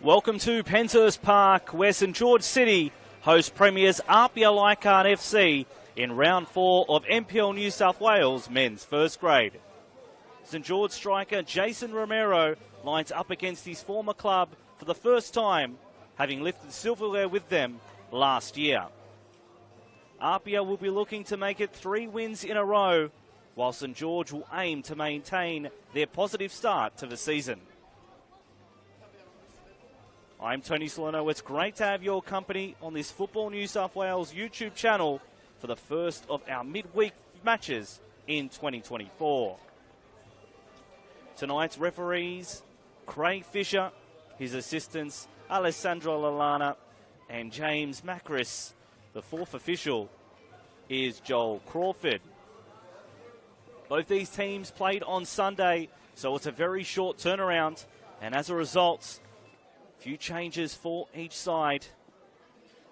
Welcome to Penshurst Park, where St George City host premiers APIA Leichhardt FC in round 4 of NPL New South Wales men's first grade. St George striker Jason Romero lines up against his former club for the first time, having lifted silverware with them last year. APIA will be looking to make it 3 wins in a row, while St George will aim to maintain their positive start to the season. I'm Tony Salerno. It's great to have your company on this Football New South Wales YouTube channel for the first of our midweek matches in 2024. Tonight's referees, Craig Fisher, his assistants, Alessandro Lalana and James Macris. The fourth official is Joel Crawford. Both these teams played on Sunday, so it's a very short turnaround, and as a result, few changes for each side.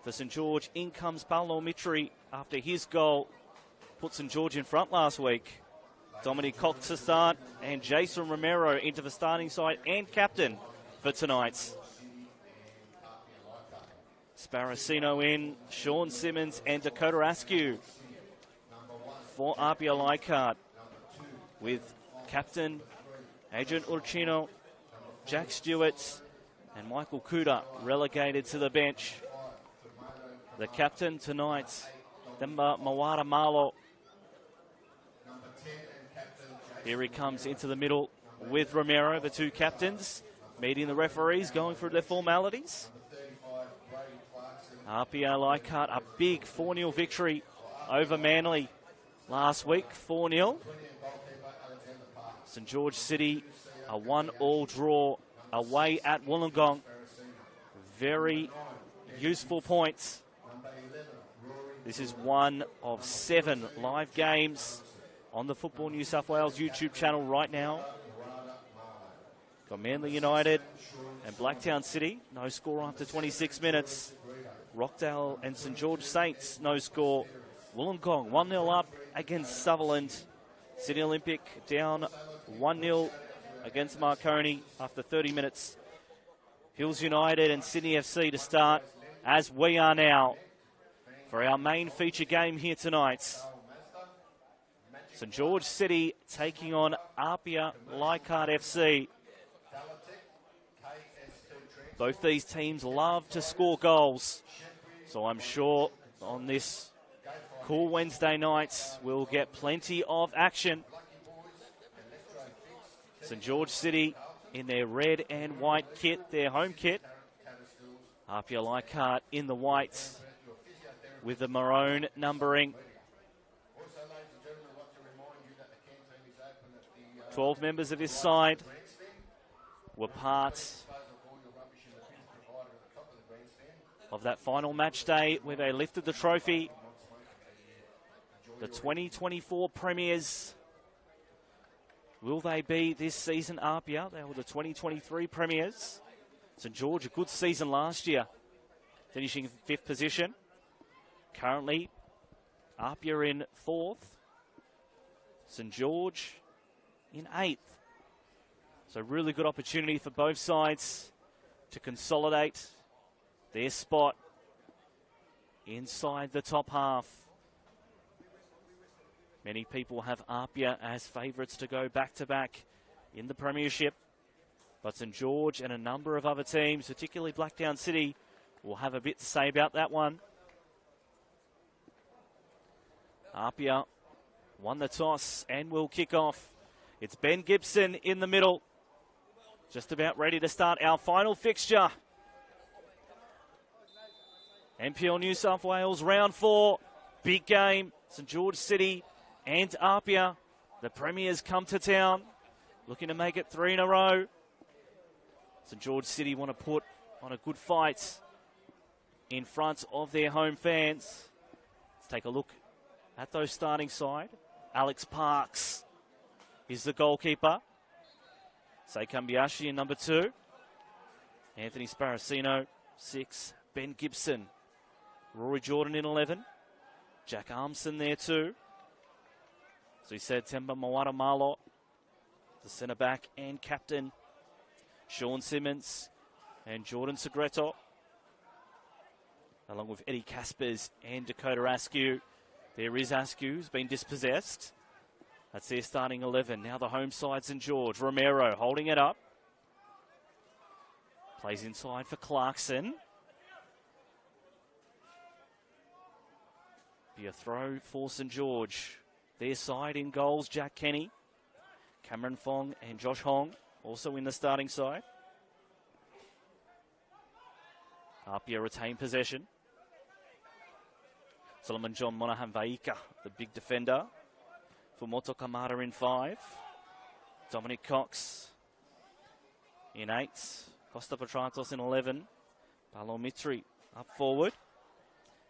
For St George, in comes Paulo Mitri after his goal put St George in front last week. Dominic Cox to start, and Jason Romero into the starting side and captain for tonight's. Sparacino in, Sean Simmons and Dakota Askew for APIA Leichhardt, with captain Adrian Urchino, Jack Stewart and Michael Kuda relegated to the bench. The captain tonight, Themba Mawara Malo. Here he comes into the middle with Romero, the two captains, meeting the referees, going through their formalities. APIA Leichhardt, a big 4-0 victory over Manly last week, 4-0. St George City, a 1-1 draw away at Wollongong. Very useful points. This is one of 7 live games on the Football New South Wales YouTube channel right now. Got Manly United and Blacktown City, no score after 26 minutes. Rockdale and St George Saints, no score. Wollongong 1-0 up against Sutherland. Sydney Olympic down 1-0 against Marconi after 30 minutes. Hills United and Sydney FC to start, as we are now, for our main feature game here tonight. St George City taking on APIA Leichhardt FC. Both these teams love to score goals, so I'm sure on this cool Wednesday night we'll get plenty of action. St George City in their red and white kit, their home kit. APIA Leichhardt in the white with the maroon numbering. 12 members of this side were part of that final match day where they lifted the trophy. The 2024 premiers. Will they be this season APIA? They were the 2023 premiers. St George, a good season last year, finishing 5th position. Currently, APIA in 4th. St George in 8th. So really good opportunity for both sides to consolidate their spot inside the top half. Many people have APIA as favourites to go back-to-back in the premiership. But St George and a number of other teams, particularly Blacktown City, will have a bit to say about that one. APIA won the toss and will kick off. It's Ben Gibson in the middle. Just about ready to start our final fixture. NPL New South Wales round 4. Big game. St George City and APIA, the premiers, come to town, looking to make it 3 in a row. St George City want to put on a good fight in front of their home fans. Let's take a look at those starting side. Alex Parks is the goalkeeper. Seikambiashi in number 2. Anthony Sparacino, 6. Ben Gibson. Rory Jordan in 11. Jack Armson there too. So he said Themba Mawara Malo, the centre-back and captain. Sean Simmons, and Jordan Segreto, along with Eddie Caspers and Dakota Askew. There is Askew, who's been dispossessed. That's their starting 11. Now the home side, St. George. Romero holding it up. Plays inside for Clarkson. Be a throw for St. George. Their side in goals, Jack Kenny, Cameron Fong and Josh Hong, also in the starting side. APIA retain possession. Solomon John Monahan Vaika, the big defender. For Moto Kamara in 5. Dominic Cox in 8. Costa Petratos in 11. Paolo Mitri up forward.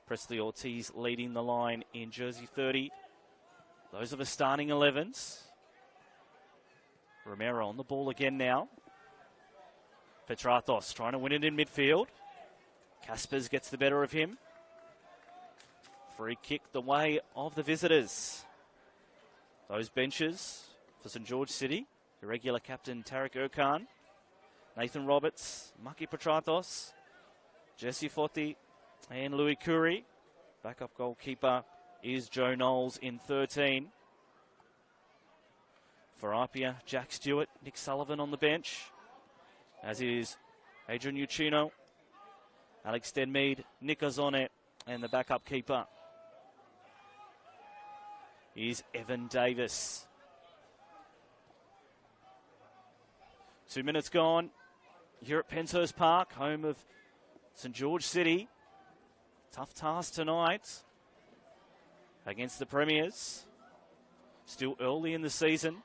Presley Ortiz leading the line in jersey 30. Those are the starting 11s. Romero on the ball again now. Petratos trying to win it in midfield. Caspers gets the better of him. Free kick the way of the visitors. Those benches for St. George City. Irregular captain Tarek Erkan. Nathan Roberts, Maki Petratos, Jesse Foti and Louis Curry. Backup goalkeeper is Joe Knowles in 13. For APIA, Jack Stewart, Nick Sullivan on the bench, as is Adrian Uccino, Alex Denmead, Nick Ozone, and the backup keeper is Evan Davis. 2 minutes gone here at Penshurst Park, home of St. George City. Tough task tonight against the Premiers. Still early in the season.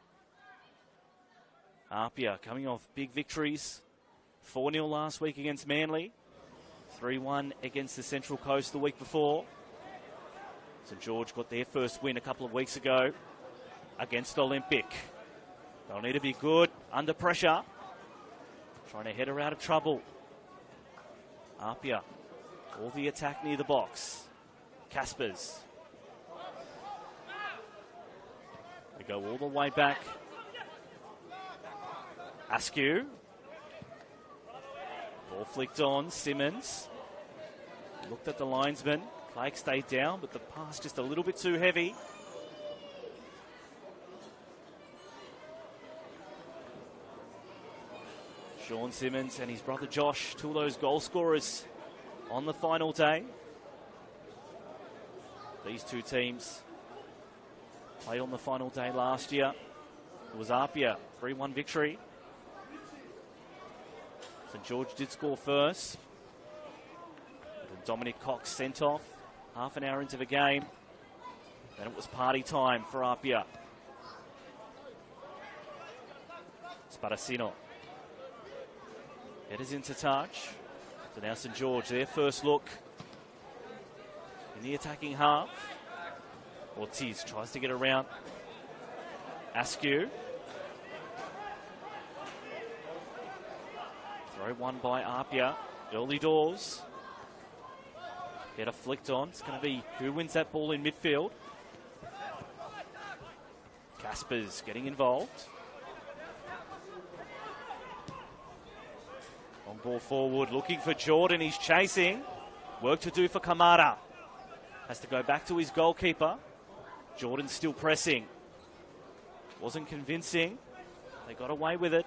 APIA coming off big victories. 4-0 last week against Manly. 3-1 against the Central Coast the week before. St. George got their first win a couple of weeks ago against Olympic. They'll need to be good under pressure. Trying to head her out of trouble. APIA, all the attack near the box. Caspers. They go all the way back. Askew. Ball flicked on. Simmons. Looked at the linesman. Clegg stayed down, but the pass just a little bit too heavy. Sean Simmons and his brother Josh, two of those goal scorers on the final day. These two teams played on the final day last year. It was APIA, 3-1 victory. St. George did score first. Dominic Cox sent off half an hour into the game. And it was party time for APIA. Sparacino. Headers into touch. So now St. George, their first look in the attacking half. Ortiz tries to get around Askew. Throw one by APIA. Early doors. Header flicked on. It's going to be who wins that ball in midfield. Caspers getting involved. Long ball forward, looking for Jordan. He's chasing. Work to do for Kamara. Has to go back to his goalkeeper. Jordan still pressing. Wasn't convincing. They got away with it.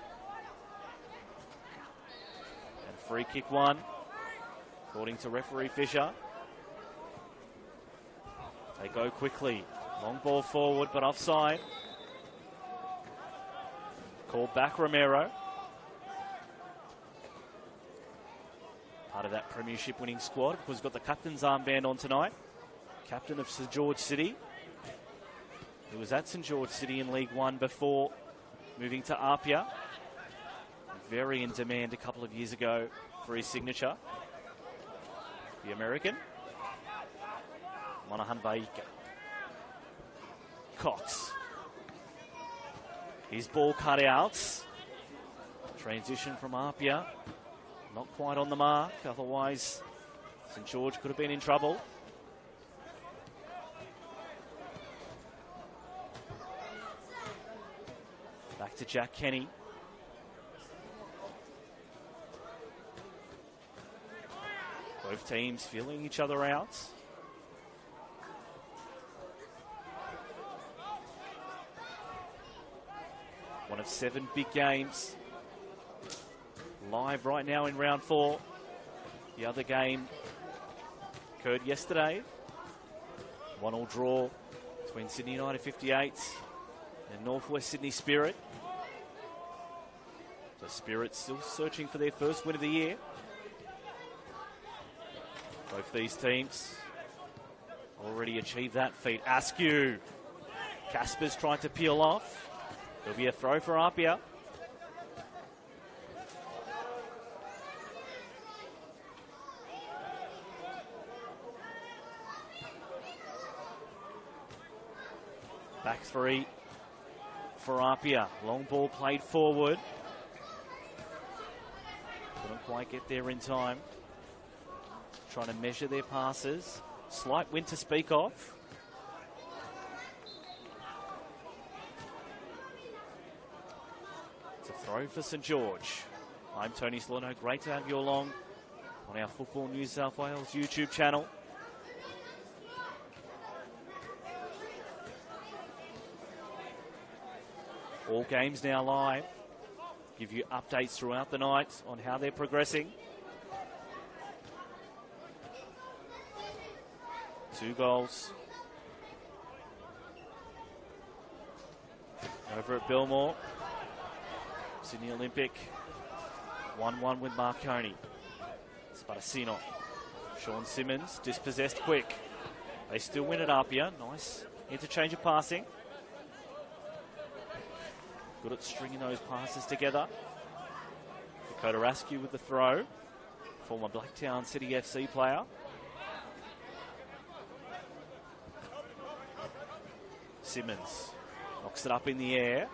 And free kick one, according to referee Fisher. They go quickly. Long ball forward, but offside. Called back Romero. Part of that premiership winning squad. Of course, he's got the captain's armband on tonight. Captain of St. George City. He was at St. George City in League One before moving to APIA. Very in demand a couple of years ago for his signature. The American. Monahan Vaika. Cox. His ball cut out. Transition from APIA. Not quite on the mark, otherwise St. George could have been in trouble. Back to Jack Kenny. Both teams feeling each other out. One of 7 big games live right now in round 4. The other game occurred yesterday. 1-1 draw between Sydney United 58 and Northwest Sydney Spirit. The Spirit still searching for their first win of the year. Both these teams already achieved that feat. Askew. Casper's trying to peel off. There'll be a throw for APIA. Back 3 for APIA. Long ball played forward. Couldn't quite get there in time. Trying to measure their passes. Slight wind to speak of. It's a throw for St George. I'm Tony Solano. Great to have you along on our Football New South Wales YouTube channel. All games now live. Give you updates throughout the night on how they're progressing. 2 goals over at Belmore. Sydney Olympic 1-1 with Marconi. Sparacino. Sean Simmons dispossessed quick. They still win at APIA. Nice interchange of passing. Good at stringing those passes together. Dakota Askew with the throw. Former Blacktown City FC player. Simmons knocks it up in the air.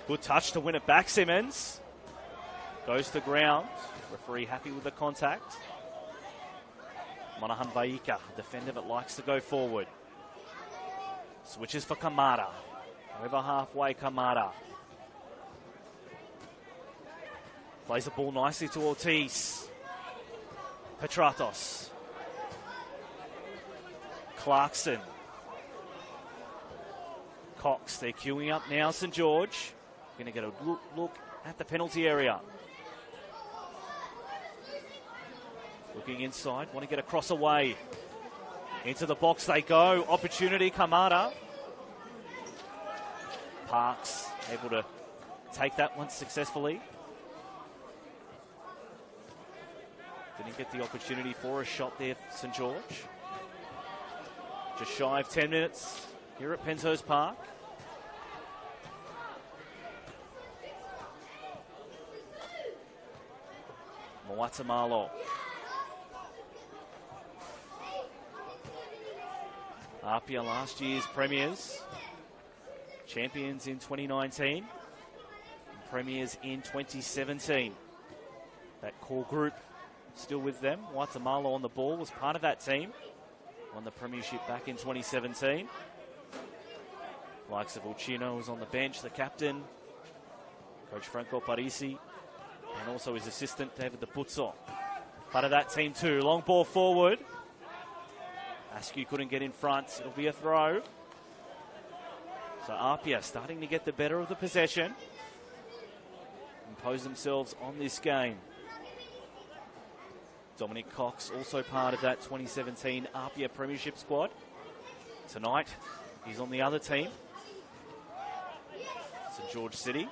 Good touch to win it back, Simmons. Goes to ground. Referee happy with the contact. Monahan Vaika, defender that likes to go forward. Switches for Kamara. Over halfway, Kamara. Plays the ball nicely to Ortiz. Petratos. Clarkson. Cox, they're queuing up now, St George. Going to get a look at the penalty area. Looking inside, want to get a cross away. Into the box they go. Opportunity, Kamara. Parks able to take that one successfully. Didn't get the opportunity for a shot there, St George. Just shy of 10 minutes here at Penshurst Park. Moatamalo. APIA last year's premiers. Champions in 2019. And premiers in 2017. That core group still with them. Waitamalo on the ball, was part of that team. Won the premiership back in 2017. Likes of Ulcino was on the bench, the captain. Coach Franco Parisi. And also his assistant, David Depuzzo. Part of that team too. Long ball forward. Askew couldn't get in front. It'll be a throw. So APIA starting to get the better of the possession. Impose themselves on this game. Dominic Cox, also part of that 2017 APIA Premiership squad. Tonight, he's on the other team. St George City.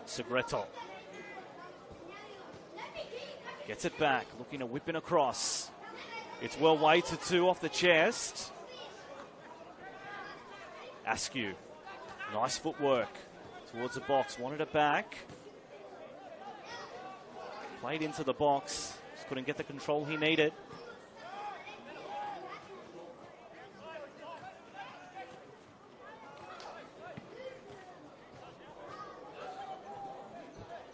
Segreto. Gets it back, looking to whip in across. It's well weighted too off the chest. Askew. Nice footwork. Towards the box, wanted it back. Played into the box, just couldn't get the control he needed.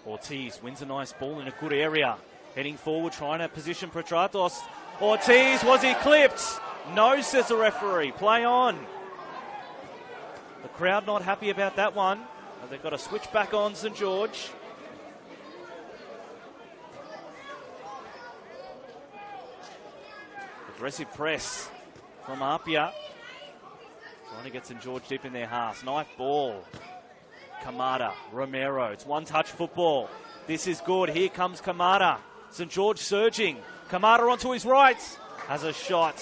Ortiz wins a nice ball in a good area. Heading forward, trying to position Petratos. Ortiz was eclipsed. No, says the referee. Play on. The crowd not happy about that one. They've got to switch back on St George. Aggressive press from APIA. Trying to get St George deep in their halves. Knife ball. Kamada, Romero. It's one-touch football. This is good. Here comes Kamada. St George surging. Kamada onto his right. Has a shot.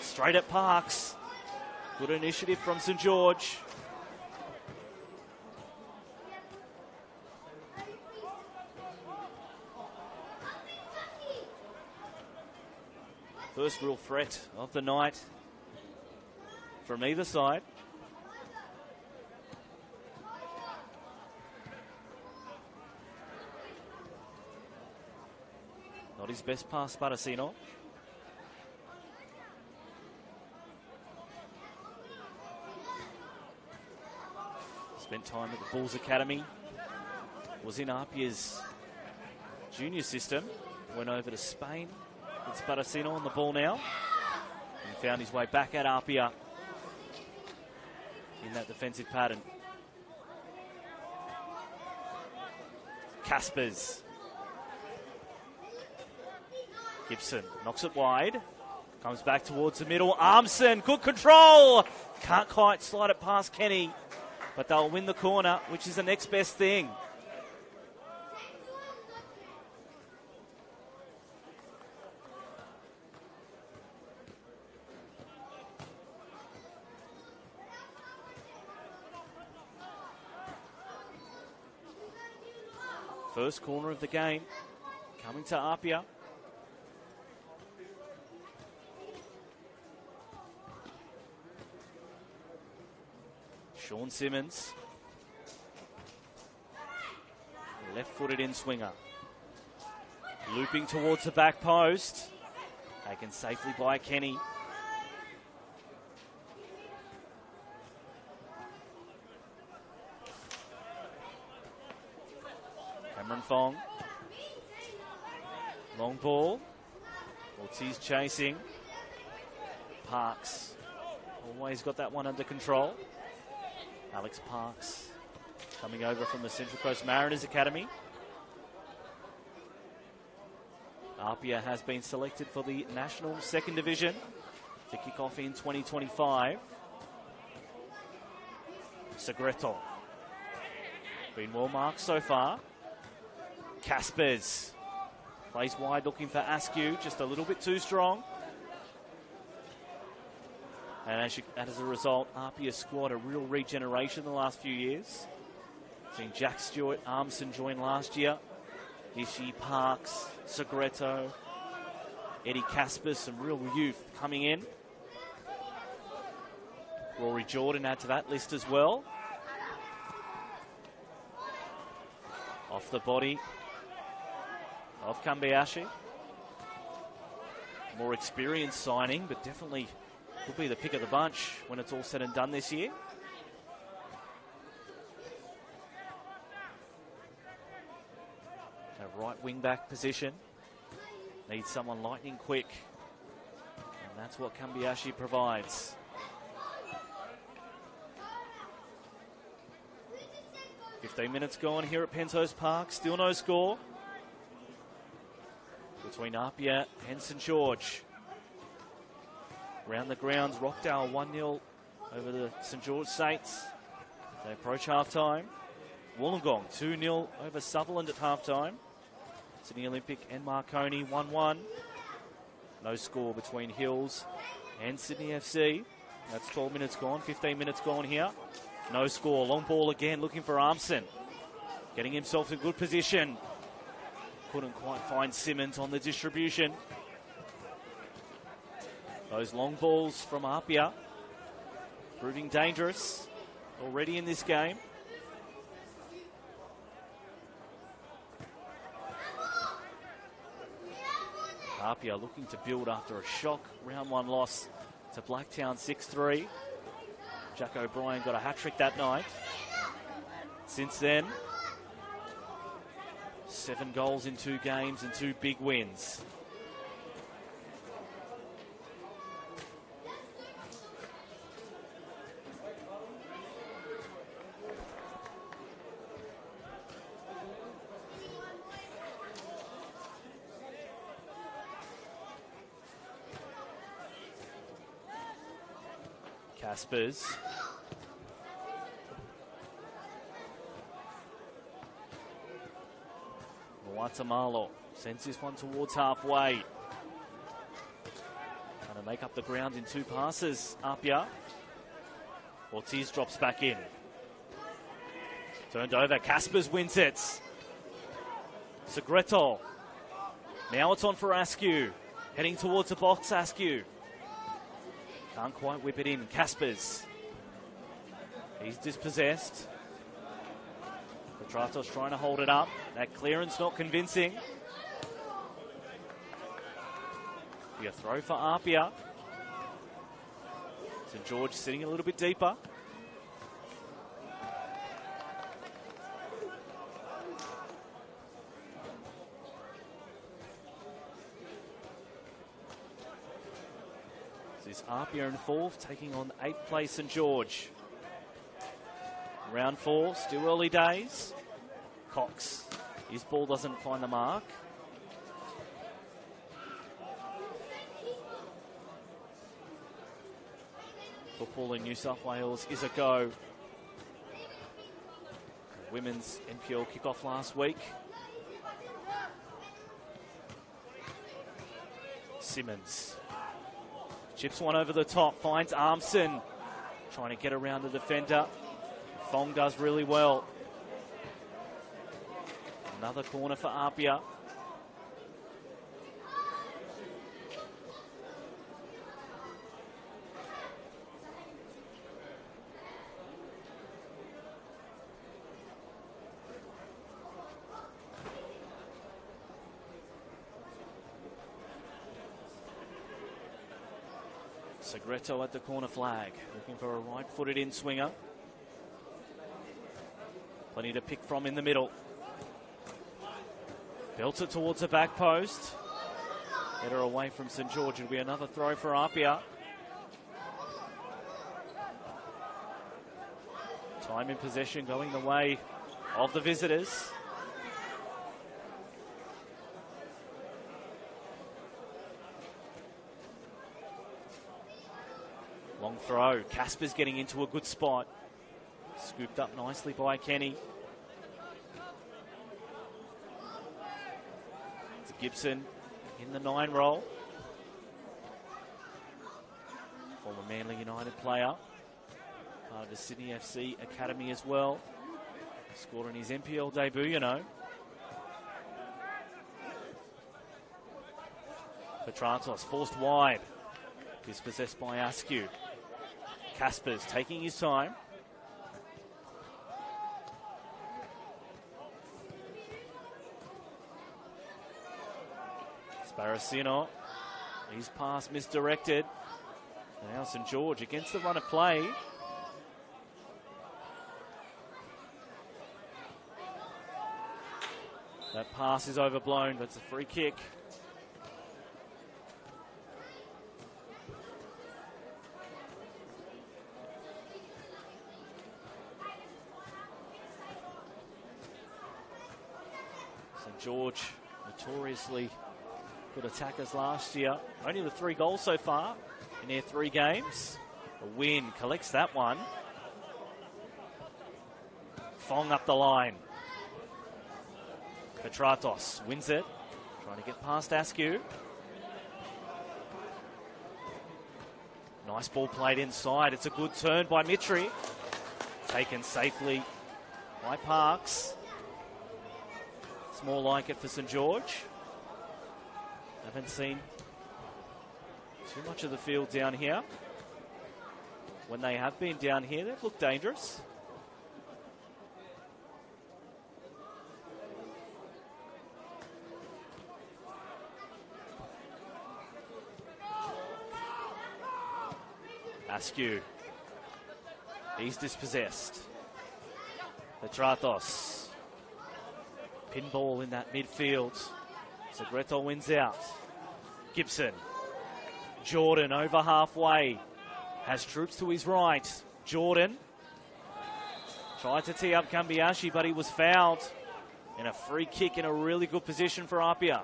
Straight at Parks. Good initiative from St George. First real threat of the night from either side. Not his best pass, Sparacino. Spent time at the Bulls Academy. Was in APIA's junior system. Went over to Spain. It's Sparacino on the ball now. And found his way back at APIA in that defensive pattern. Caspers. Gibson knocks it wide. Comes back towards the middle. Armson, good control. Can't quite slide it past Kenny. But they'll win the corner, which is the next best thing. First corner of the game coming to APIA. Sean Simmons, left-footed in-swinger. Looping towards the back post. Taken safely by Kenny. Cameron Fong. Long ball. Ortiz chasing. Parks. Always got that one under control. Alex Parks coming over from the Central Coast Mariners Academy. APIA has been selected for the National Second Division to kick off in 2025. Segreto. Been well marked so far. Caspers. Plays wide looking for Askew, just a little bit too strong. And as a result, APIA's squad a real regeneration the last few years. Seen Jack Stewart, Armson join last year. Ishi, Parks, Segreto, Eddie Caspers, some real youth coming in. Rory Jordan add to that list as well. Off the body of Kambiashi. More experienced signing, but definitely will be the pick of the bunch when it's all said and done this year. A right wing back position. Needs someone lightning quick. And that's what Kambiashi provides. "15 minutes gone here at Penshurst Park. Still no score between APIA and St George. Round the grounds, Rockdale 1-0 over the St George Saints. They approach half-time. Wollongong 2-0 over Sutherland at half-time. Sydney Olympic and Marconi 1-1. No score between Hills and Sydney FC. That's 12 minutes gone, 15 minutes gone here. No score. Long ball again, looking for Armson. Getting himself in good position. Couldn't quite find Simmons on the distribution. Those long balls from APIA proving dangerous already in this game. APIA looking to build after a shock round one loss to Blacktown 6-3. Jack O'Brien got a hat-trick that night. Since then, 7 goals in 2 games and 2 big wins. Caspers. Guatemala sends this one towards halfway. Trying to make up the ground in 2 passes. APIA. Ortiz drops back in. Turned over. Caspers wins it. Segreto. Now it's on for Askew. Heading towards the box, Askew. Can't quite whip it in. Caspers. He's dispossessed. Petratos trying to hold it up. That clearance not convincing. Be a throw for APIA. St. George sitting a little bit deeper. This is APIA in 4th, taking on 8th place St. George. Round 4, still early days. Cox, his ball doesn't find the mark. Football in New South Wales is a go. Women's NPL kickoff last week. Simmons chips one over the top, finds Armson, trying to get around the defender. Fong does really well. Another corner for APIA. Segreto at the corner flag, looking for a right-footed in-swinger. Plenty to pick from in the middle. Belts it towards the back post. Header away from St. George. It'll be another throw for APIA. Time in possession going the way of the visitors. Long throw. Casper's getting into a good spot. Scooped up nicely by Kenny. It's Gibson in the 9 role. Former Manly United player. Part of the Sydney FC Academy as well. Scored on his NPL debut, you know. Petratos forced wide. Dispossessed by Askew. Caspers taking his time. Sparacino, his pass misdirected. Now St. George against the run of play. That pass is overblown, but it's a free kick. St. George notoriously good attackers last year. Only the 3 goals so far in their 3 games. A win, collects that one. Fong up the line. Petratos wins it. Trying to get past Askew. Nice ball played inside. It's a good turn by Mitri. Taken safely by Parks. It's more like it for St. George. Haven't seen too much of the field down here. When they have been down here, they've looked dangerous. Askew. He's dispossessed. Petratos. Pinball in that midfield. Segreto wins out. Gibson. Jordan over halfway. Has troops to his right. Jordan. Tried to tee up Kambiashi, but he was fouled. And a free kick in a really good position for APIA.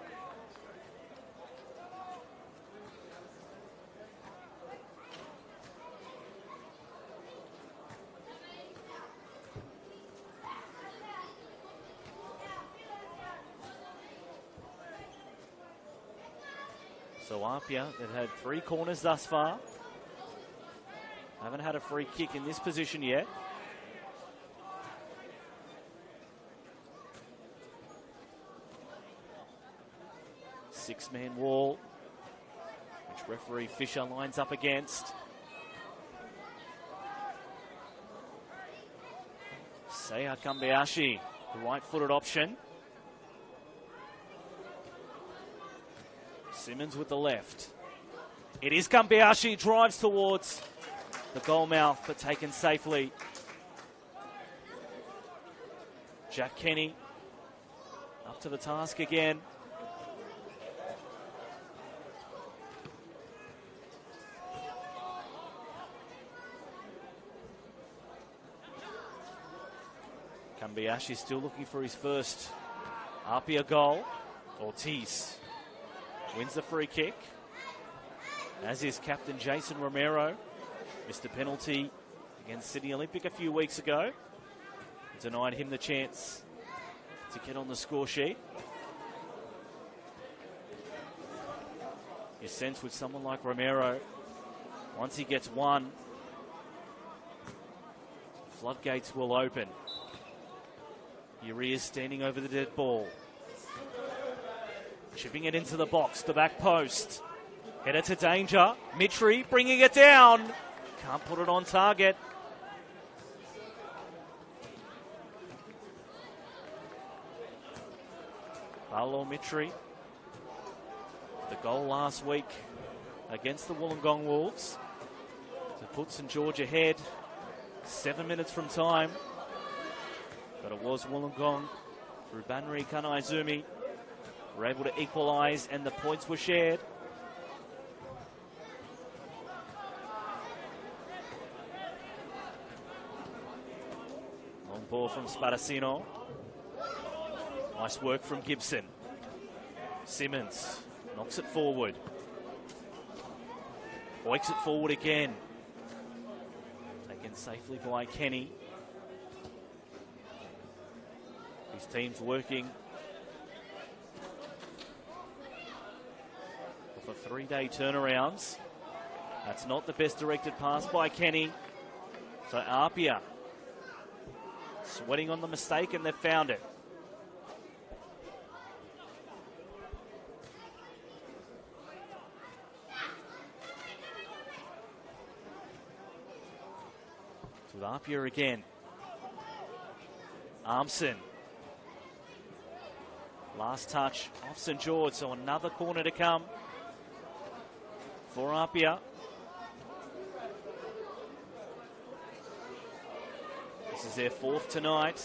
So APIA, they've had 3 corners thus far. Haven't had a free kick in this position yet. Six-man wall, which referee Fisher lines up against. Seiya Kambayashi, the right-footed option. Simmons with the left. It is Kambayashi, drives towards the goal mouth, but taken safely. Jack Kenny up to the task again. Kambayashi still looking for his first APIA goal. Ortiz wins the free kick, as is captain Jason Romero. Missed a penalty against Sydney Olympic a few weeks ago. Denied him the chance to get on the score sheet. You sense with someone like Romero, once he gets one, floodgates will open. Urias standing over the dead ball. Chipping it into the box, the back post. Header to danger. Mitri bringing it down. Can't put it on target. Paolo Mitri, the goal last week against the Wollongong Wolves to put St George ahead 7 minutes from time. But it was Wollongong through Banri Kanaizumi were able to equalise, and the points were shared. Long ball from Sparacino. Nice work from Gibson. Simmons knocks it forward. Oiks it forward again. Taken safely by Kenny. His team's working for 3-day turnarounds. That's not the best directed pass by Kenny. So APIA sweating on the mistake, and they've found it. To APIA again. Armson. Last touch off St George, so another corner to come for APIA. This is their 4th tonight.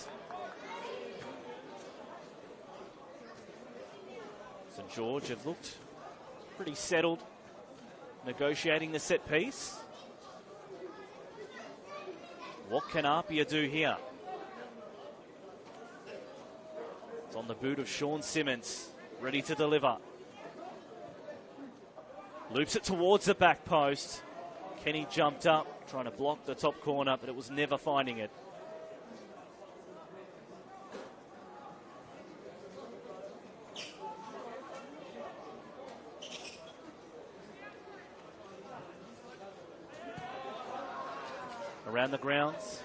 St George have looked pretty settled, negotiating the set piece. What can APIA do here? It's on the boot of Sean Simmons, ready to deliver. Loops it towards the back post. Kenny jumped up, trying to block the top corner, but it was never finding it. Around the grounds.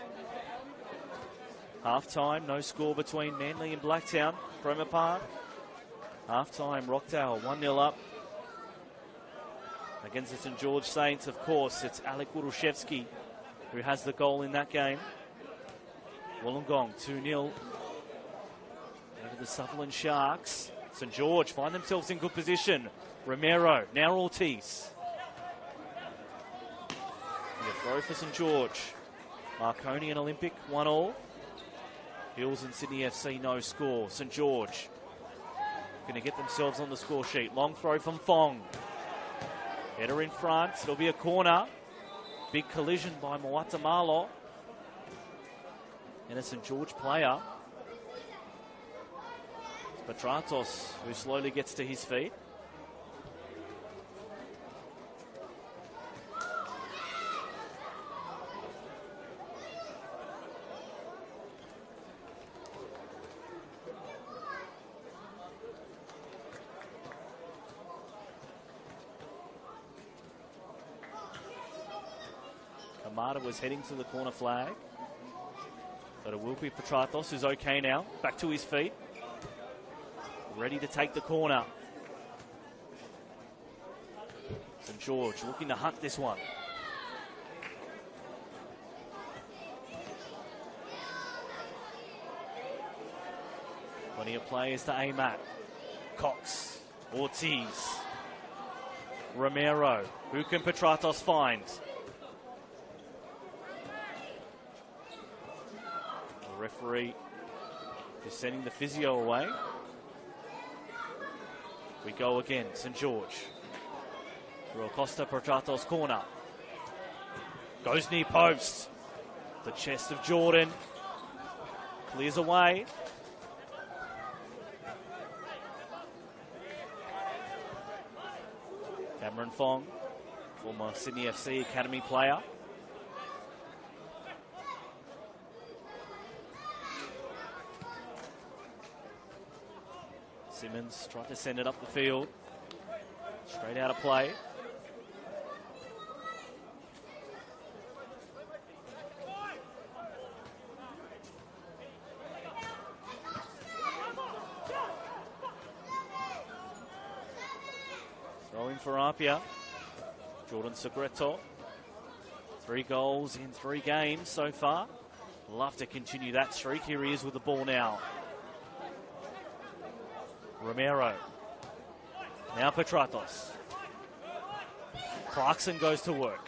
Half-time, no score between Manly and Blacktown. Cromer Park. Half-time, Rockdale 1-0 up. Against the St George Saints, of course, it's Alec Wurushevsky who has the goal in that game. Wollongong 2-0 over the Sutherland Sharks. St George find themselves in good position. Romero, now Ortiz. And a throw for St George. Marconi and Olympic 1-1. Hills and Sydney FC no score. St George going to get themselves on the score sheet. Long throw from Fong. Header in front. It'll be a corner. Big collision by Moata Malo and a St George player. Petratos, who slowly gets to his feet. Kamada was heading to the corner flag. But it will be Petratos, who's okay now. Back to his feet. Ready to take the corner. St. George looking to hunt this one. Plenty of players to aim at. Cox, Ortiz, Romero. Who can Petratos find? The referee is sending the physio away. We go again, St. George. Through Acosta, Petratos corner. Goes near post. The chest of Jordan. Clears away. Cameron Fong, former Sydney FC Academy player. Simmons tried to send it up the field. Straight out of play. Throwing for APIA. Jordan Segreto. 3 goals in 3 games so far. Love to continue that streak. Here he is with the ball now. Romero. Now Petratos. Clarkson goes to work.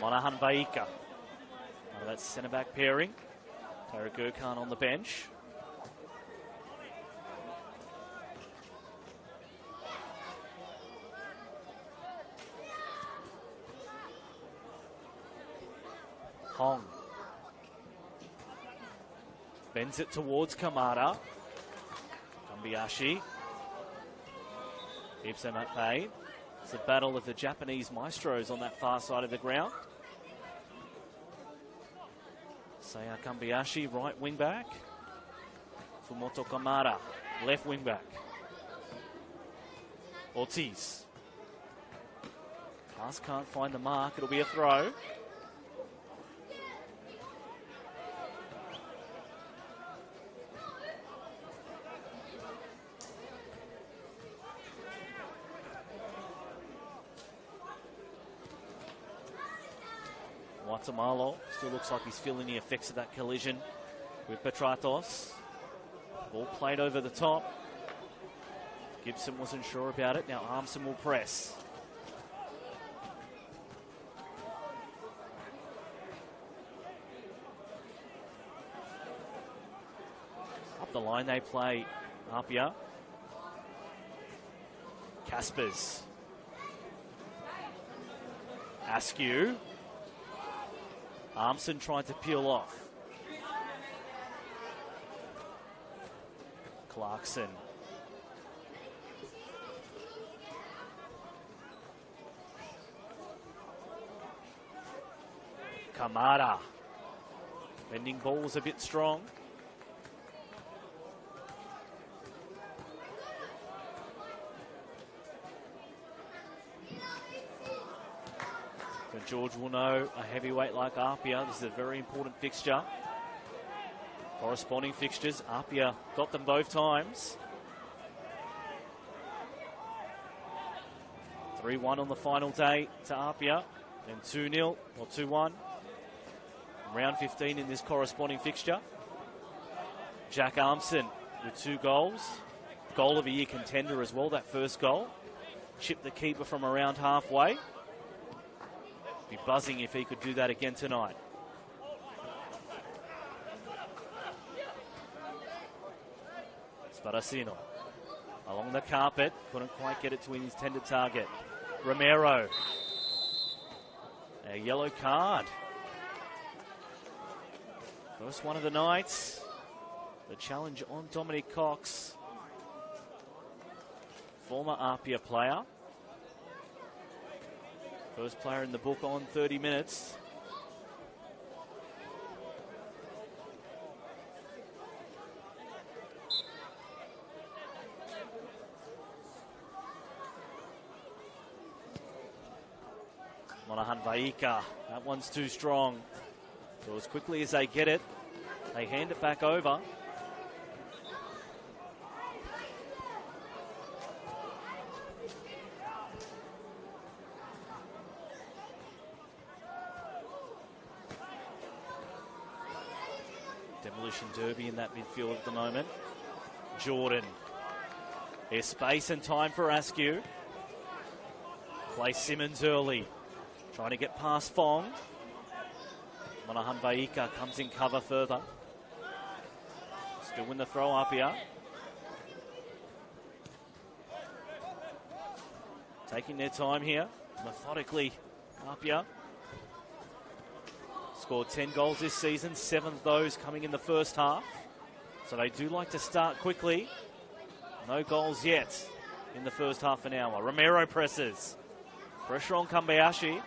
Monahan Baika. Out of that centre-back pairing. Tara Gurkhan on the bench. Hong. Bends it towards Kamada. Kambiashi. Keeps them at bay. It's a battle of the Japanese maestros on that far side of the ground. Seiya Kambiashi, right wing back. Fumoto Kamada, left wing back. Ortiz. Pass can't find the mark. It'll be a throw. Guatemala still looks like he's feeling the effects of that collision with Petratos. Ball played over the top. Gibson wasn't sure about it. Now Armson will press. Up the line they play APIA. Caspers. Askew. Armson tried to peel off. Clarkson. Kamada. Bending ball's a bit strong. George will know a heavyweight like APIA. This is a very important fixture. Corresponding fixtures. APIA got them both times. 3-1 on the final day to APIA. And 2-0 or 2-1. Round 15 in this corresponding fixture. Jack Armson with 2 goals. Goal of the year contender as well, that first goal. Chipped the keeper from around halfway. Be buzzing if he could do that again tonight. Sparacino along the carpet, couldn't quite get it to his intended target. Romero, a yellow card. First one of the night. The challenge on Dominic Cox, former APIA player. First player in the book on 30 minutes. Monahan Vaika, that one's too strong. So as quickly as they get it, they hand it back over. Demolition derby in that midfield at the moment. Jordan. There's space and time for Askew. Play Simmons early. Trying to get past Fong. Monahan Vaika comes in cover further. Still in the throw, APIA. Taking their time here. Methodically, APIA. Scored 10 goals this season, 7 of those coming in the first half. So they do like to start quickly. No goals yet in the first half an hour. Romero presses. Pressure on Kambayashi.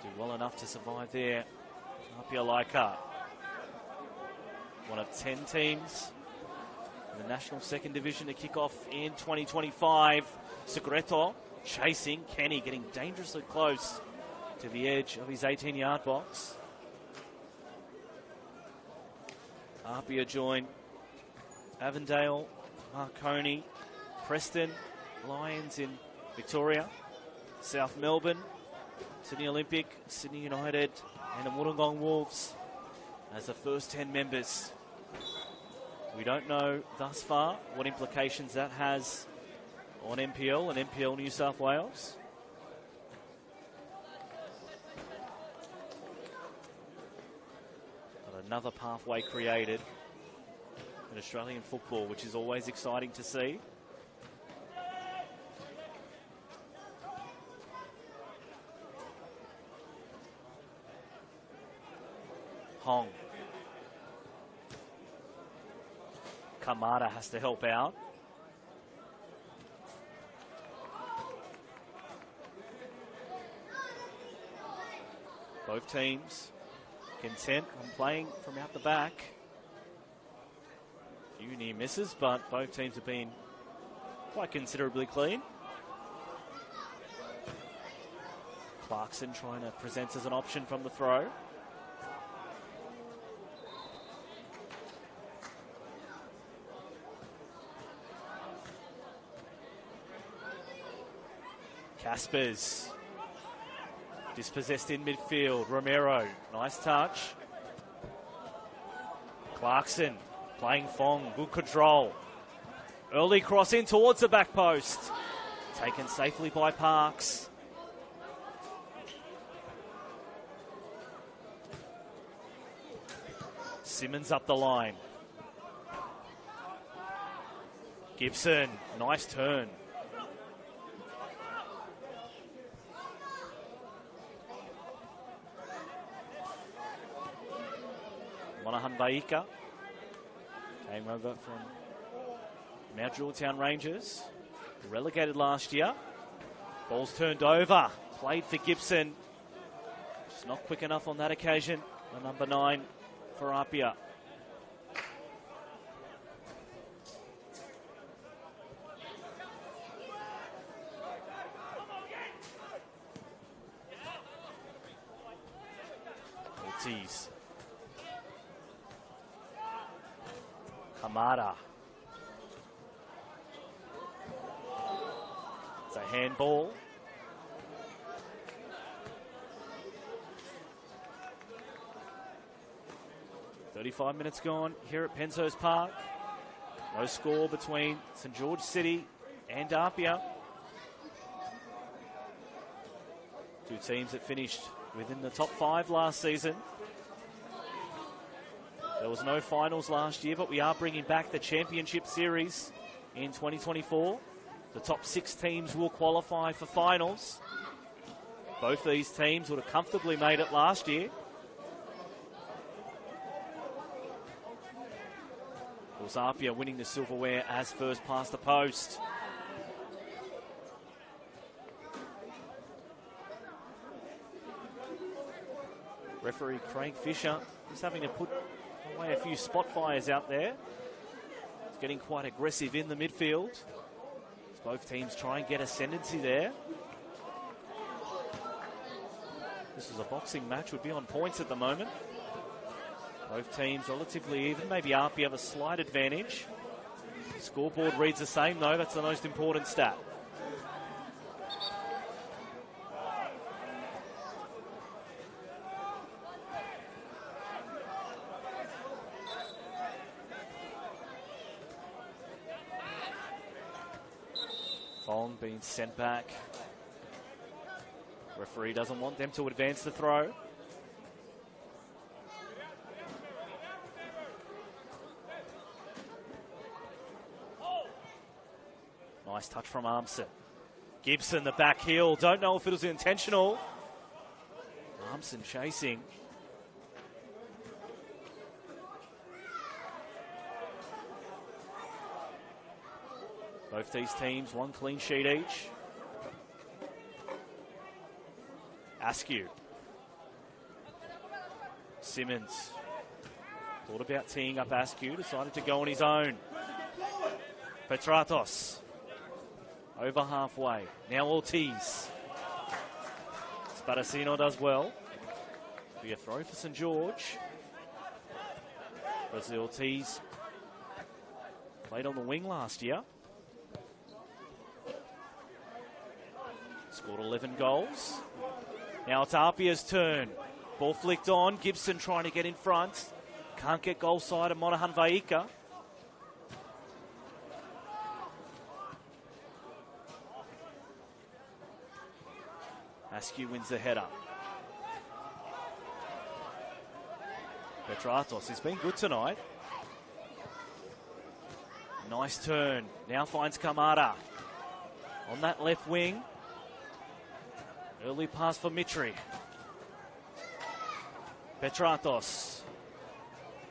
Do well enough to survive there. APIA Leichhardt. One of 10 teams in the National Second Division to kick off in 2025. Segreto chasing. Kenny getting dangerously close to the edge of his 18-yard box. APIA join Avondale, Marconi, Preston, Lions in Victoria, South Melbourne, Sydney Olympic, Sydney United, and the Wollongong Wolves as the first 10 members. We don't know thus far what implications that has on NPL and NPL New South Wales. But another pathway created in Australian football, which is always exciting to see. Hong. Kamada has to help out. Both teams content on playing from out the back. A few near misses, but both teams have been quite considerably clean. Clarkson trying to present as an option from the throw. Caspers. Dispossessed in midfield. Romero, nice touch. Clarkson playing Fong, good control. Early cross in towards the back post. Taken safely by Parks. Simmons up the line. Gibson, nice turn. Monahan Vaika came over from Mount Georgetown Rangers, relegated last year. Ball's turned over, played for Gibson. Just not quick enough on that occasion. The number 9 for APIA. Ortiz. Kamada. It's a handball. "35 minutes gone here at Penshurst Park. No score between St George City and APIA. Two teams that finished within the top 5 last season. There was no finals last year, but we are bringing back the Championship Series in 2024. The top 6 teams will qualify for finals. Both these teams would have comfortably made it last year. Of course, APIA winning the silverware as first past the post. Referee Craig Fisher is having to put away a few spot fires out there. He's getting quite aggressive in the midfield. He's both teams try and get ascendancy there. This is a boxing match, would be on points at the moment. Both teams relatively even. Maybe APIA have a slight advantage. Scoreboard reads the same though. That's the most important stat. Fong being sent back. Referee doesn't want them to advance the throw. Nice touch from Armson. Gibson, the back heel. Don't know if it was intentional. Armson chasing. Both these teams, one clean sheet each. Askew. Simmons. Thought about teeing up Askew, decided to go on his own. Petratos. Over halfway. Now Ortiz. Sparacino does well. Be a throw for St. George. Wesley Ortiz played on the wing last year. Scored 11 goals. Now it's APIA's turn. Ball flicked on. Gibson trying to get in front. Can't get goal side of Monahan Vaika. Askew wins the header. Petratos has been good tonight. Nice turn. Now finds Kamara. On that left wing. Early pass for Mitri. Petratos.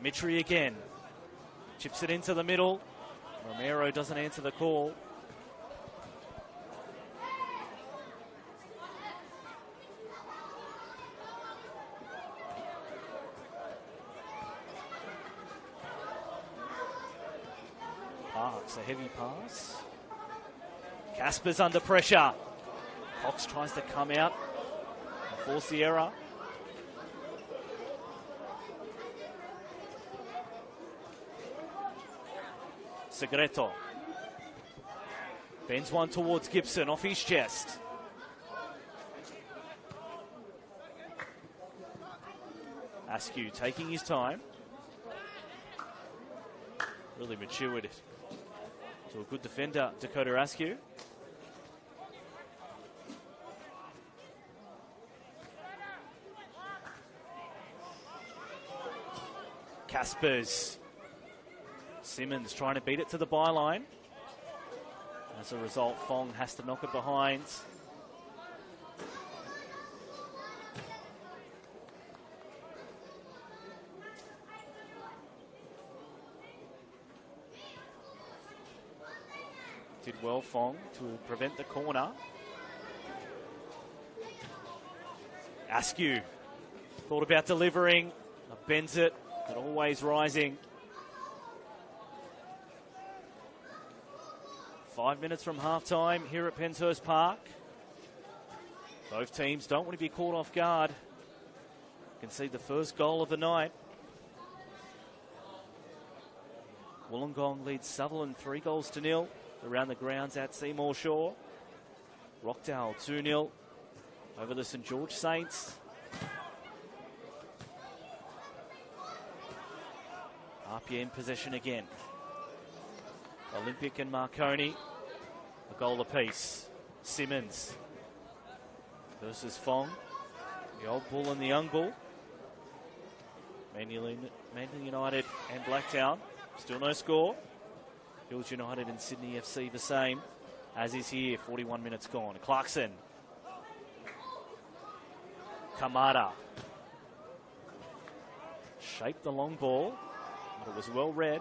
Mitri again. Chips it into the middle. Romero doesn't answer the call. Parks, a heavy pass. Casper's under pressure. Fox tries to come out and force the error. Segreto. Bends one towards Gibson, off his chest. Askew taking his time. Really matured to a good defender, Dakota Askew. Caspers. Simmons trying to beat it to the byline. As a result, Fong has to knock it behind. Did well, Fong, to prevent the corner. Askew thought about delivering. Bends it, but always rising. 5 minutes from half-time here at Penshurst Park. Both teams don't want to be caught off guard. Concede the first goal of the night. Wollongong leads Sutherland 3-0 around the grounds at Seymour Shore. Rockdale 2-0 over the St. George Saints. APIA in possession again. Olympic and Marconi, a goal apiece. Simmons versus Fong. The old bull and the young bull. Manly United and Blacktown, still no score. Hills United and Sydney FC the same, as is here, 41 minutes gone. Clarkson. Kamara. Shaped the long ball, but it was well read.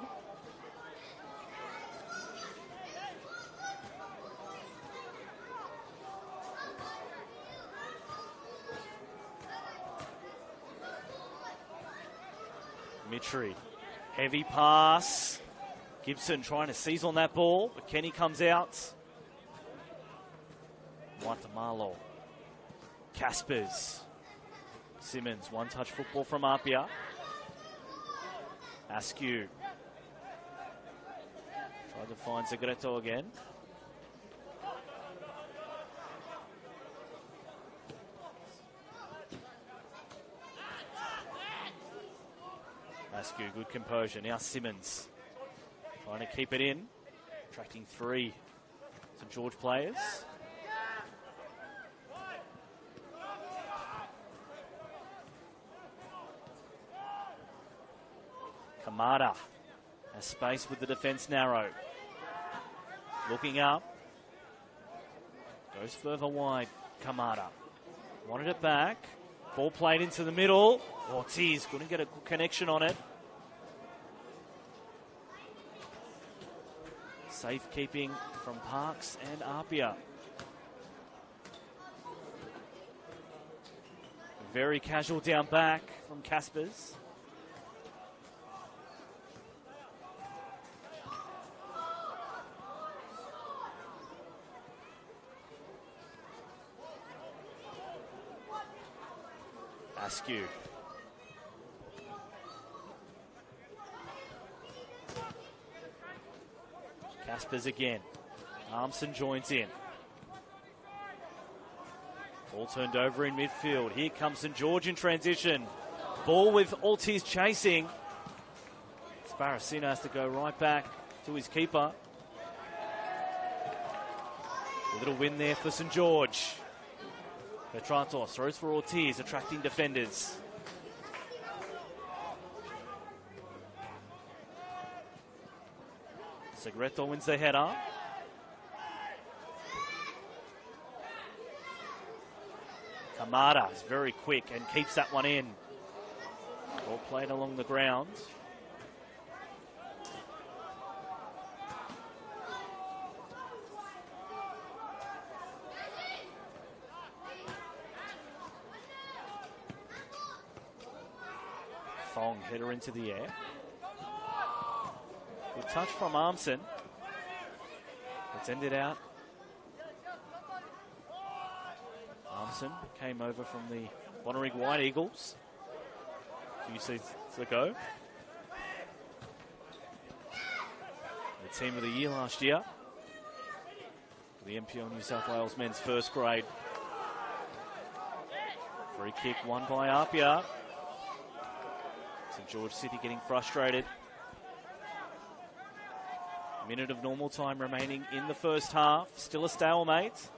Mitri, heavy pass. Gibson trying to seize on that ball, but Kenny comes out. Guatemala. Caspers. Simmons, one-touch football from APIA. Askew. Tried to find Segreto again. Askew, good composure. Now Simmons trying to keep it in. Attracting 3 St George players. Kamada has space with the defence narrow. Looking up. Goes further wide. Kamada. Wanted it back. Ball played into the middle. Ortiz couldn't get a good connection on it. Safekeeping from Parks and APIA. Very casual down back from Caspers. Askew. Caspers again. Armson joins in. Ball turned over in midfield. Here comes St George in transition. Ball with Ortiz chasing. Sparacino has to go right back to his keeper. A little win there for St George. Petrantos throws for Ortiz, attracting defenders. Segreto wins the header. Kamada is very quick and keeps that one in. Ball played along the ground. Fong, header into the air. Good touch from Armson. It's ended out. Armson came over from the Bonnyrigg White Eagles a few seasons ago. The team of the year last year. The NPL New South Wales men's first grade. Free kick won by APIA. St George City getting frustrated. Minute of normal time remaining in the first half. Still a stalemate.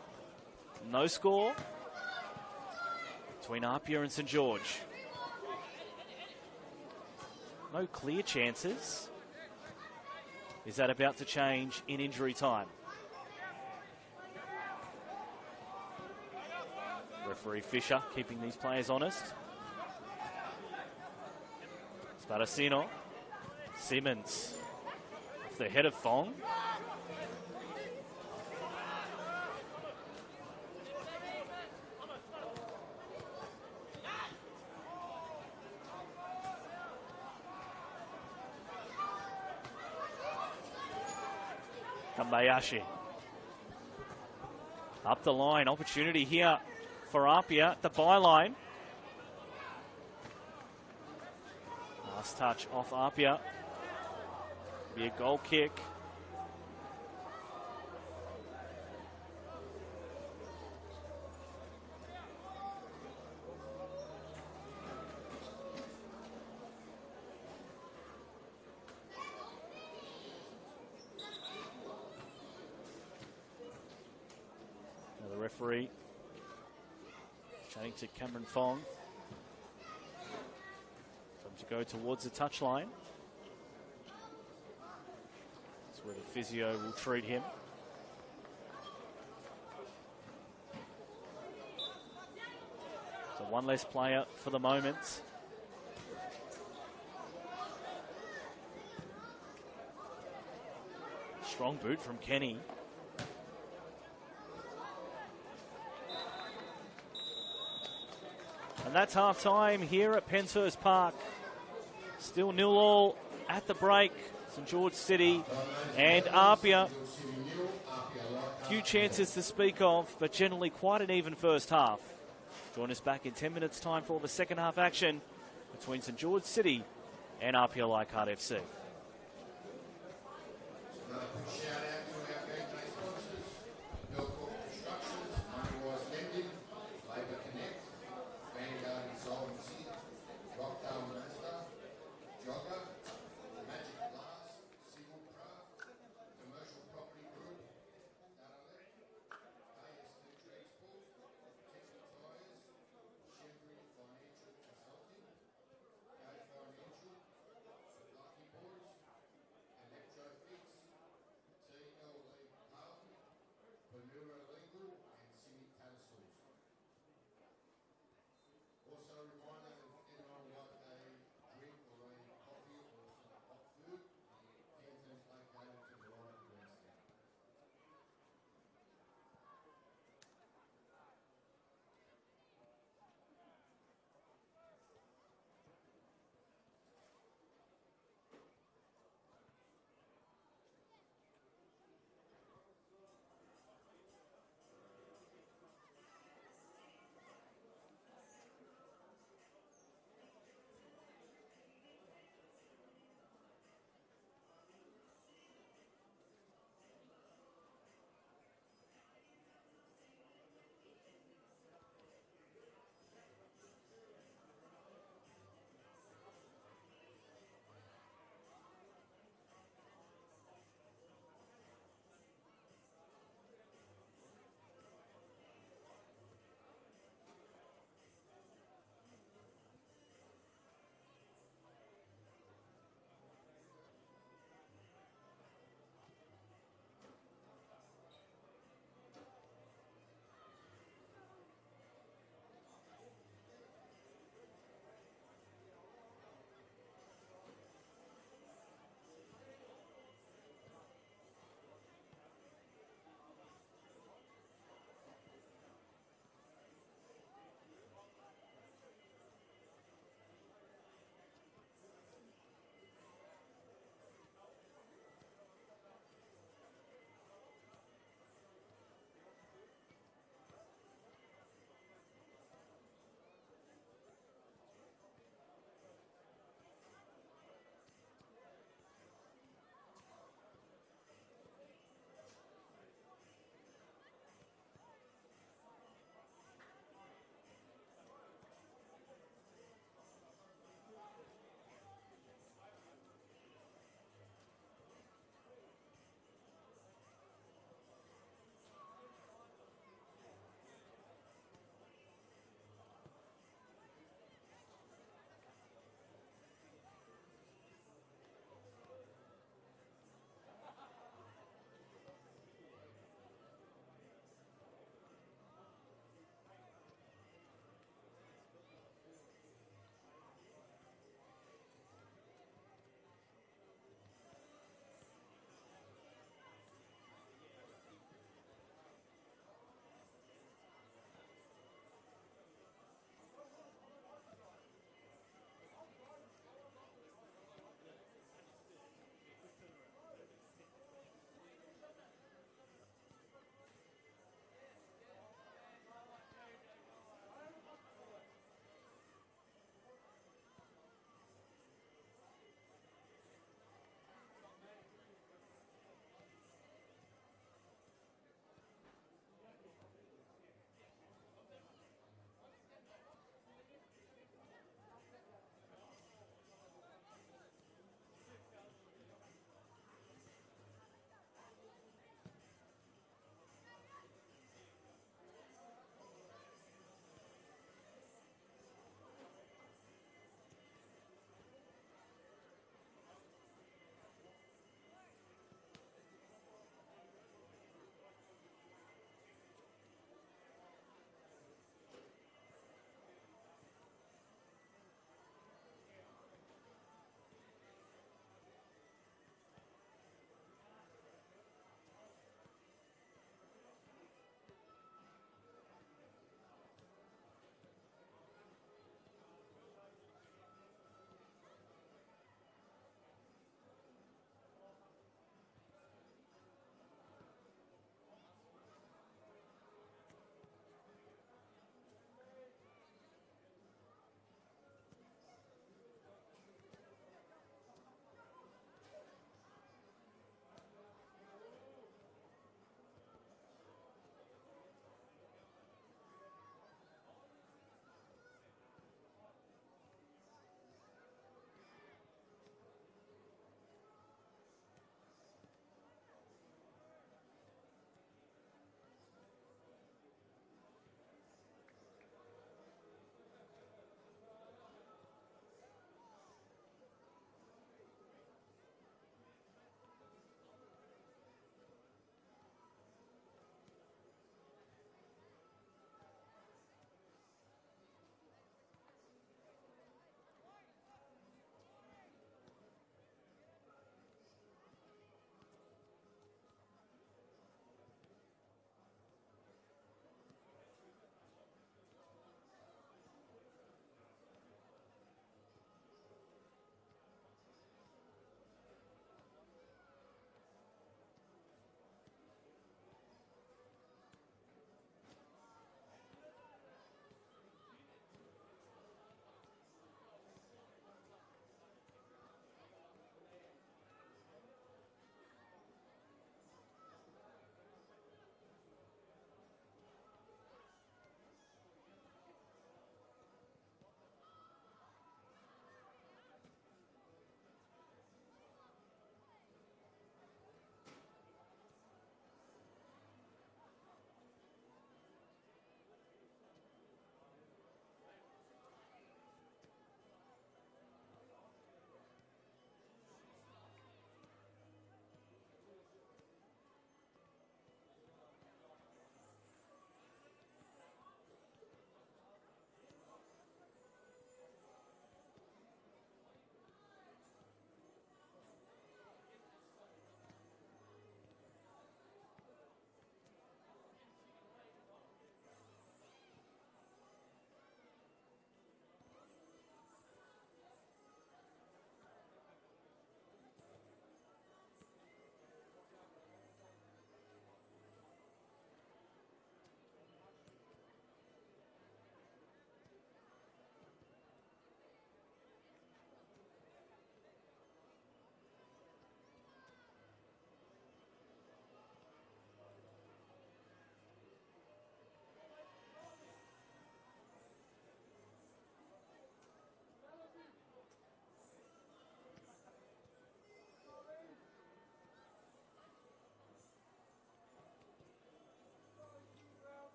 No score between APIA and St George. No clear chances. Is that about to change in injury time? Referee Fisher keeping these players honest. Sparacino. Simmons. Off the head of Fong. Kambayashi. Up the line. Opportunity here for APIA at the byline. Last touch off APIA. Be a goal kick. Now the referee chatting to Cameron Fong. Time to go towards the touchline. Where the physio will treat him. So one less player for the moment. Strong boot from Kenny. And that's half time here at Penshurst Park. Still 0-0 at the break. St George City and APIA Few chances to speak of, but generally quite an even first half. Join us back in 10 minutes' time for the second half action between St George City and APIA Leichhardt FC.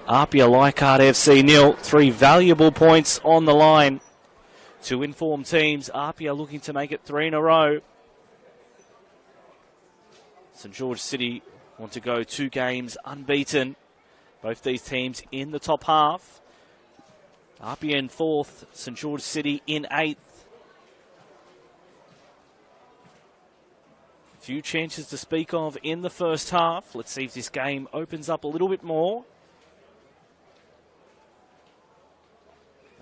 APIA Leichhardt FC 0. 3 valuable points on the line. Two informed teams. APIA looking to make it 3 in a row. St George City want to go 2 games unbeaten. Both these teams in the top half. APIA in 4th, St George City in 8th. Few chances to speak of in the first half. Let's see if this game opens up a little bit more.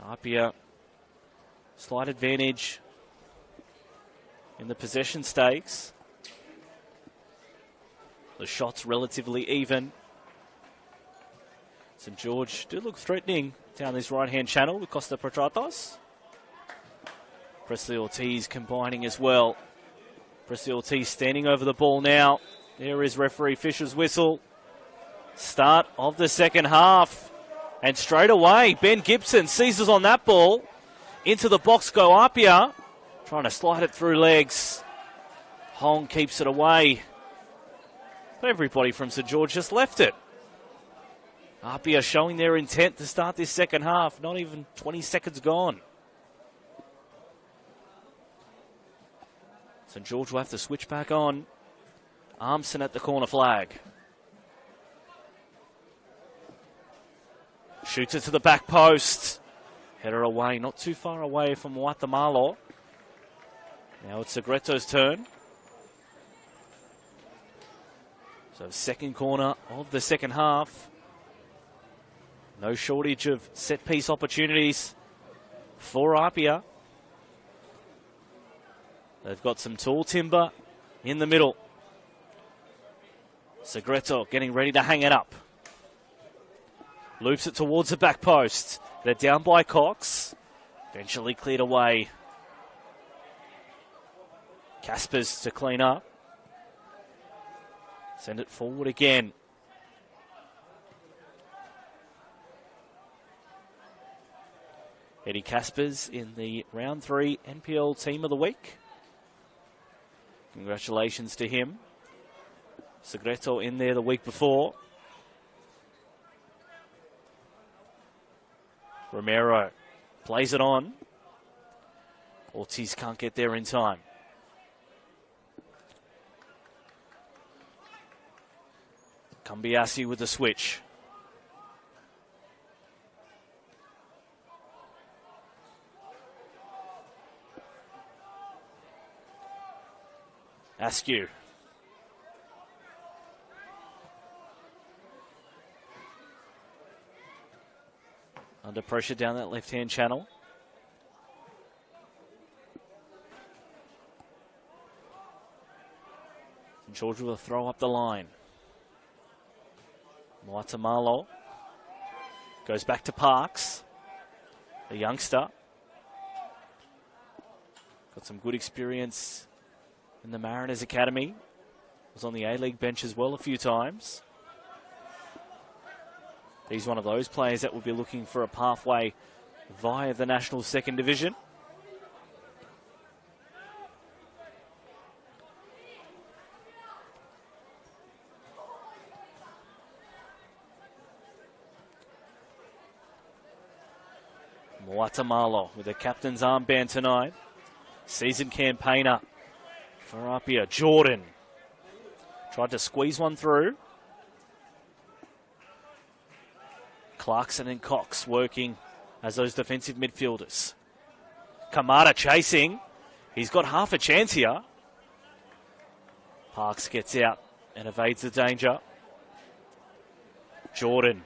APIA, slight advantage in the possession stakes. The shots relatively even. St George do look threatening down this right-hand channel with Costa Petratos. Presley Ortiz combining as well. Presley Ortiz standing over the ball now. There is referee Fisher's whistle. Start of the second half. And straight away, Ben Gibson seizes on that ball. Into the box go APIA. Trying to slide it through legs. Hong keeps it away. But everybody from St George just left it. APIA showing their intent to start this second half. Not even 20 seconds gone. St George will have to switch back on. Armson at the corner flag. Shoots it to the back post. Header away, not too far away from Guatemala. Now it's Segreto's turn. So second corner of the second half. No shortage of set-piece opportunities for APIA. They've got some tall timber in the middle. Segreto getting ready to hang it up. Loops it towards the back post. They're down by Cox. Eventually cleared away. Caspers to clean up. Send it forward again. Eddie Caspers in the round 3 NPL Team of the Week. Congratulations to him. Segreto in there the week before. Romero plays it on. Ortiz can't get there in time. Cambiasi with the switch. Askew. Under pressure down that left-hand channel. St George will throw up the line. Guatemala goes back to Parks, the youngster. Got some good experience in the Mariners Academy. Was on the A-League bench as well a few times. He's one of those players that will be looking for a pathway via the National Second Division. Guatemala with a captain's armband tonight. Seasoned campaigner for APIA. Jordan tried to squeeze one through. Clarkson and Cox working as those defensive midfielders. Kamada chasing. He's got half a chance here. Parks gets out and evades the danger. Jordan.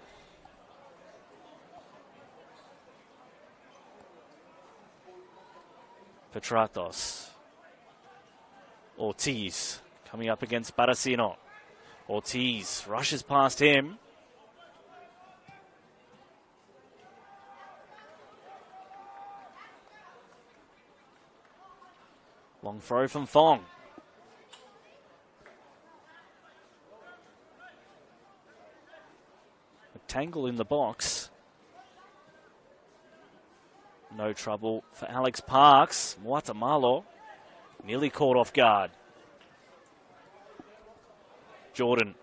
Petratos. Ortiz coming up against Baracino. Ortiz rushes past him. Long throw from Fong. A tangle in the box. No trouble for Alex Parks. Guatemala nearly caught off guard. Jordan.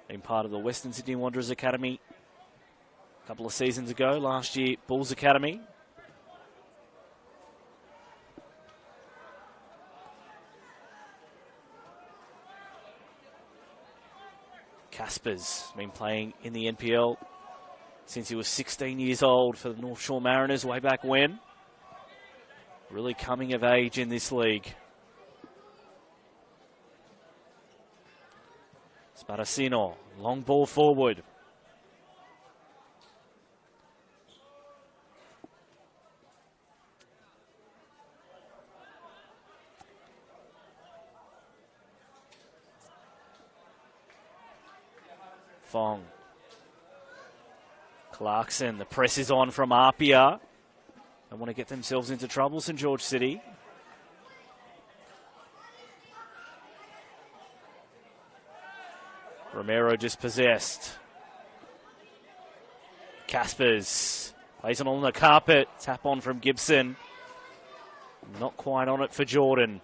Been part of the Western Sydney Wanderers Academy a couple of seasons ago. Last year, Bulls Academy. Casper's been playing in the NPL since he was 16 years old for the North Shore Mariners way back when. Really coming of age in this league. Sparacino, long ball forward. Fong. Clarkson, the press is on from APIA. They want to get themselves into trouble, St George City. Romero dispossessed. Caspers plays it on the carpet. Tap on from Gibson. Not quite on it for Jordan.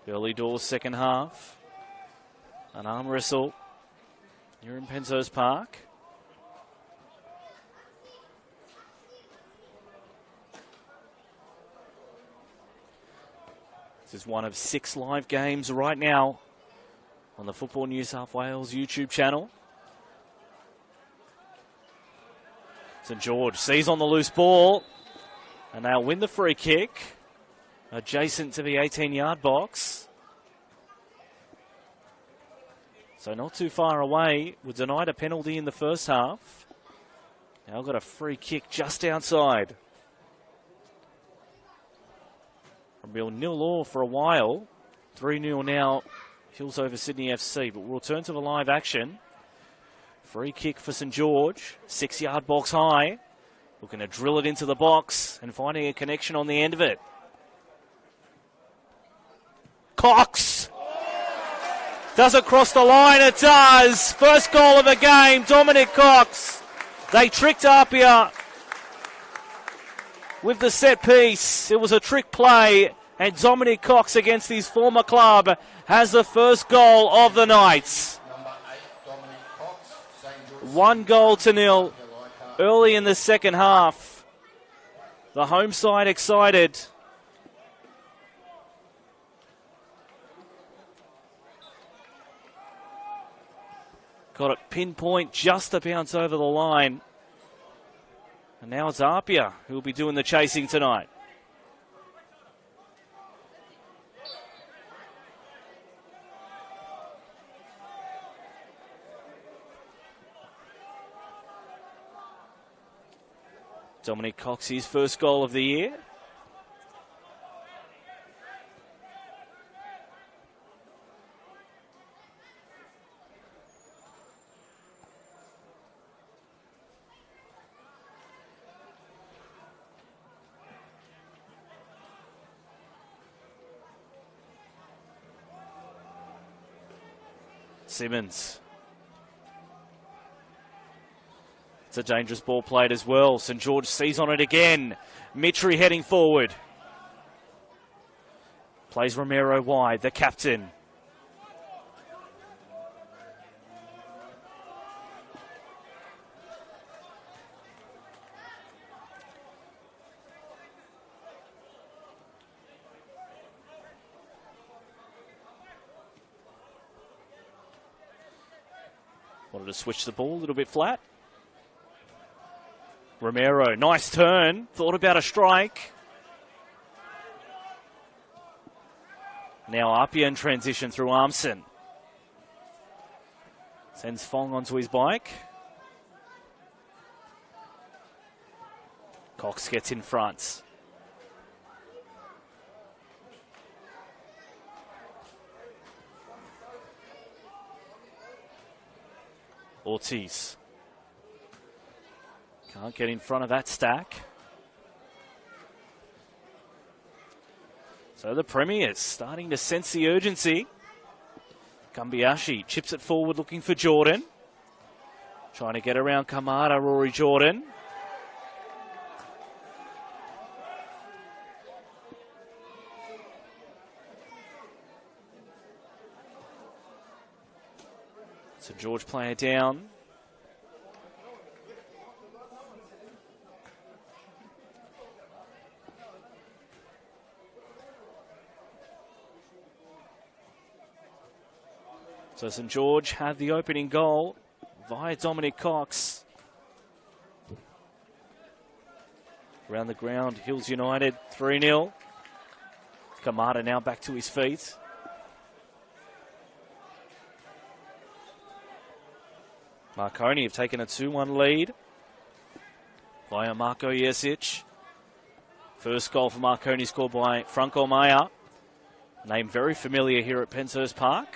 Early doors, second half. An arm wrestle here in Penshurst Park. This is one of 6 live games right now on the Football New South Wales YouTube channel. St George sees on the loose ball, and they'll win the free kick. Adjacent to the 18-yard box. So not too far away. Were denied a penalty in the first half. Now got a free kick just outside. A real 0-0 for a while. 3-0 now. Hills over Sydney FC. But we'll return to the live action. Free kick for St George. 6-yard box high. Looking to drill it into the box and finding a connection on the end of it. Cox does it cross the line? It does. First goal of the game, Dominic Cox. They tricked APIA with the set piece. It was a trick play, and Dominic Cox against his former club has the first goal of the night. 1-0 early in the second half. The home side excited. Got it pinpoint just to bounce over the line. And now it's APIA who will be doing the chasing tonight. Dominic Cox, his first goal of the year. Simmons. It's a dangerous ball played as well. St George sees on it again. Mitri heading forward. Plays Romero wide, the captain. Wanted to switch the ball a little bit flat. Romero, nice turn. Thought about a strike. Now APIA in transition through Armson. Sends Fong onto his bike. Cox gets in front. Ortiz. Can't get in front of that stack. So the Premiers starting to sense the urgency. Gumbiashi chips it forward looking for Jordan. Trying to get around Kamara, Rory Jordan. St George player down. So St George have the opening goal via Dominic Cox. Around the ground, Hills United 3-0. Kamara now back to his feet. Marconi have taken a 2-1 lead via Marco Jesic. First goal for Marconi scored by Franco Maya. Name very familiar here at Penshurst Park.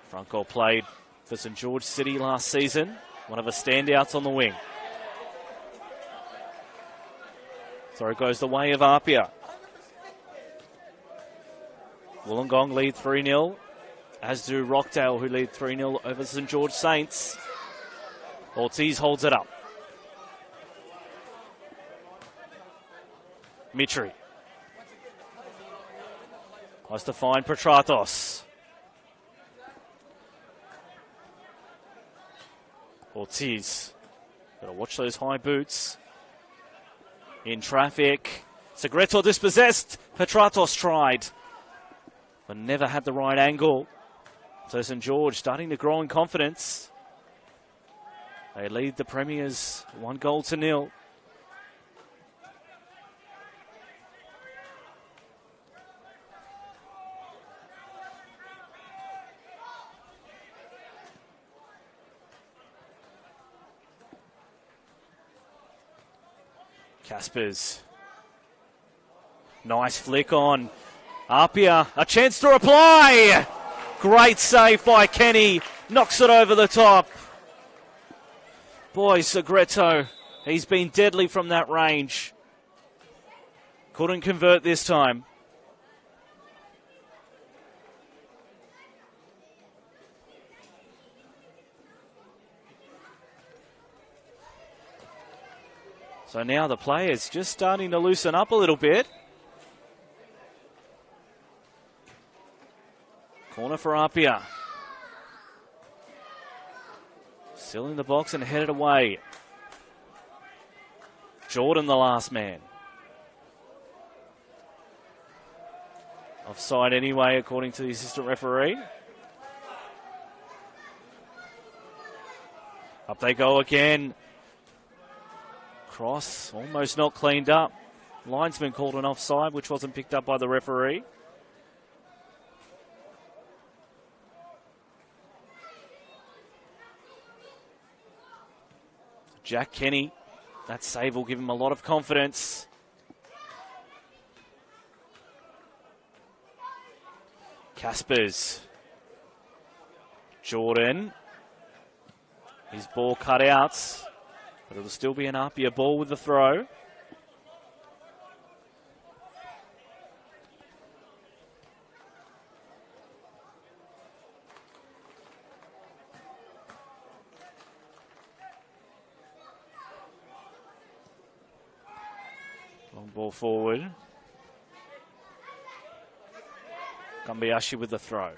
Franco played for St George City last season. One of the standouts on the wing. Throw goes the way of APIA. Wollongong lead 3-0. As do Rockdale, who lead 3-0 over St George Saints. Ortiz holds it up. Mitri. Wants to find Petratos. Ortiz. Got to watch those high boots. In traffic. Segreto dispossessed. Petratos tried, but never had the right angle. So St George starting to grow in confidence. They lead the Premiers 1-0. Caspers. Nice flick on APIA. A chance to reply. Great save by Kenny. Knocks it over the top. Boy, Segreto, he's been deadly from that range. Couldn't convert this time. So now the players just starting to loosen up a little bit. Corner for APIA. Still in the box and headed away. Jordan, the last man. Offside anyway, according to the assistant referee. Up they go again. Cross, almost not cleaned up. Linesman called an offside, which wasn't picked up by the referee. Jack Kenny, that save will give him a lot of confidence. Caspers. Jordan. His ball cut out, but it'll still be an APIA ball with the throw. Long ball forward. Gumbiashi with the throw.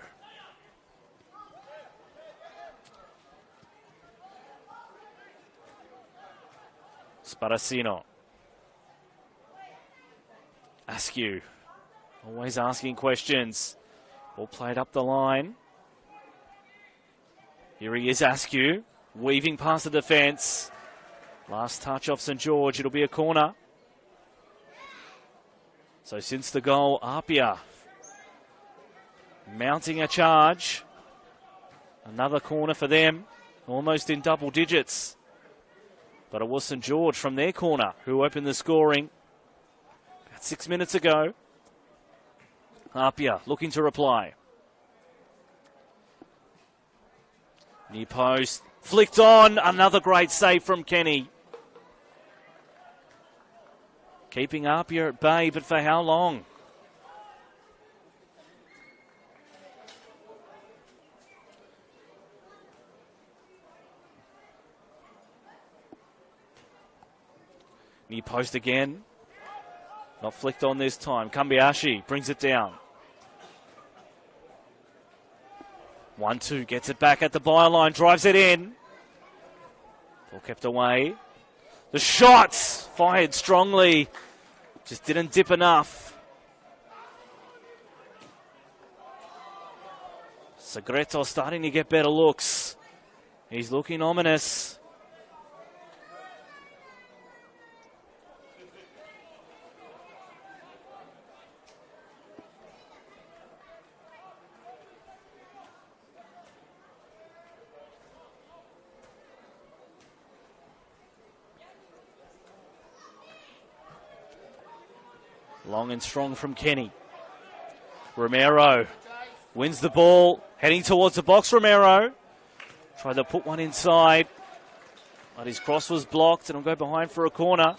Sparacino. Askew. Always asking questions. All played up the line. Here he is, Askew. Weaving past the defence. Last touch off St George. It'll be a corner. So since the goal, APIA mounting a charge. Another corner for them. Almost in double digits. But it was St George from their corner who opened the scoring about 6 minutes ago. APIA looking to reply. Near post. Flicked on. Another great save from Kenny. Keeping APIA at bay, but for how long? Near post again. Not flicked on this time. Kambiashi brings it down. 1-2, gets it back at the byline, drives it in. Ball kept away. The shots fired strongly. Just didn't dip enough. Sagreto starting to get better looks. He's looking ominous. Long and strong from Kenny. Romero wins the ball, heading towards the box. Romero tried to put one inside, but his cross was blocked, and will go behind for a corner.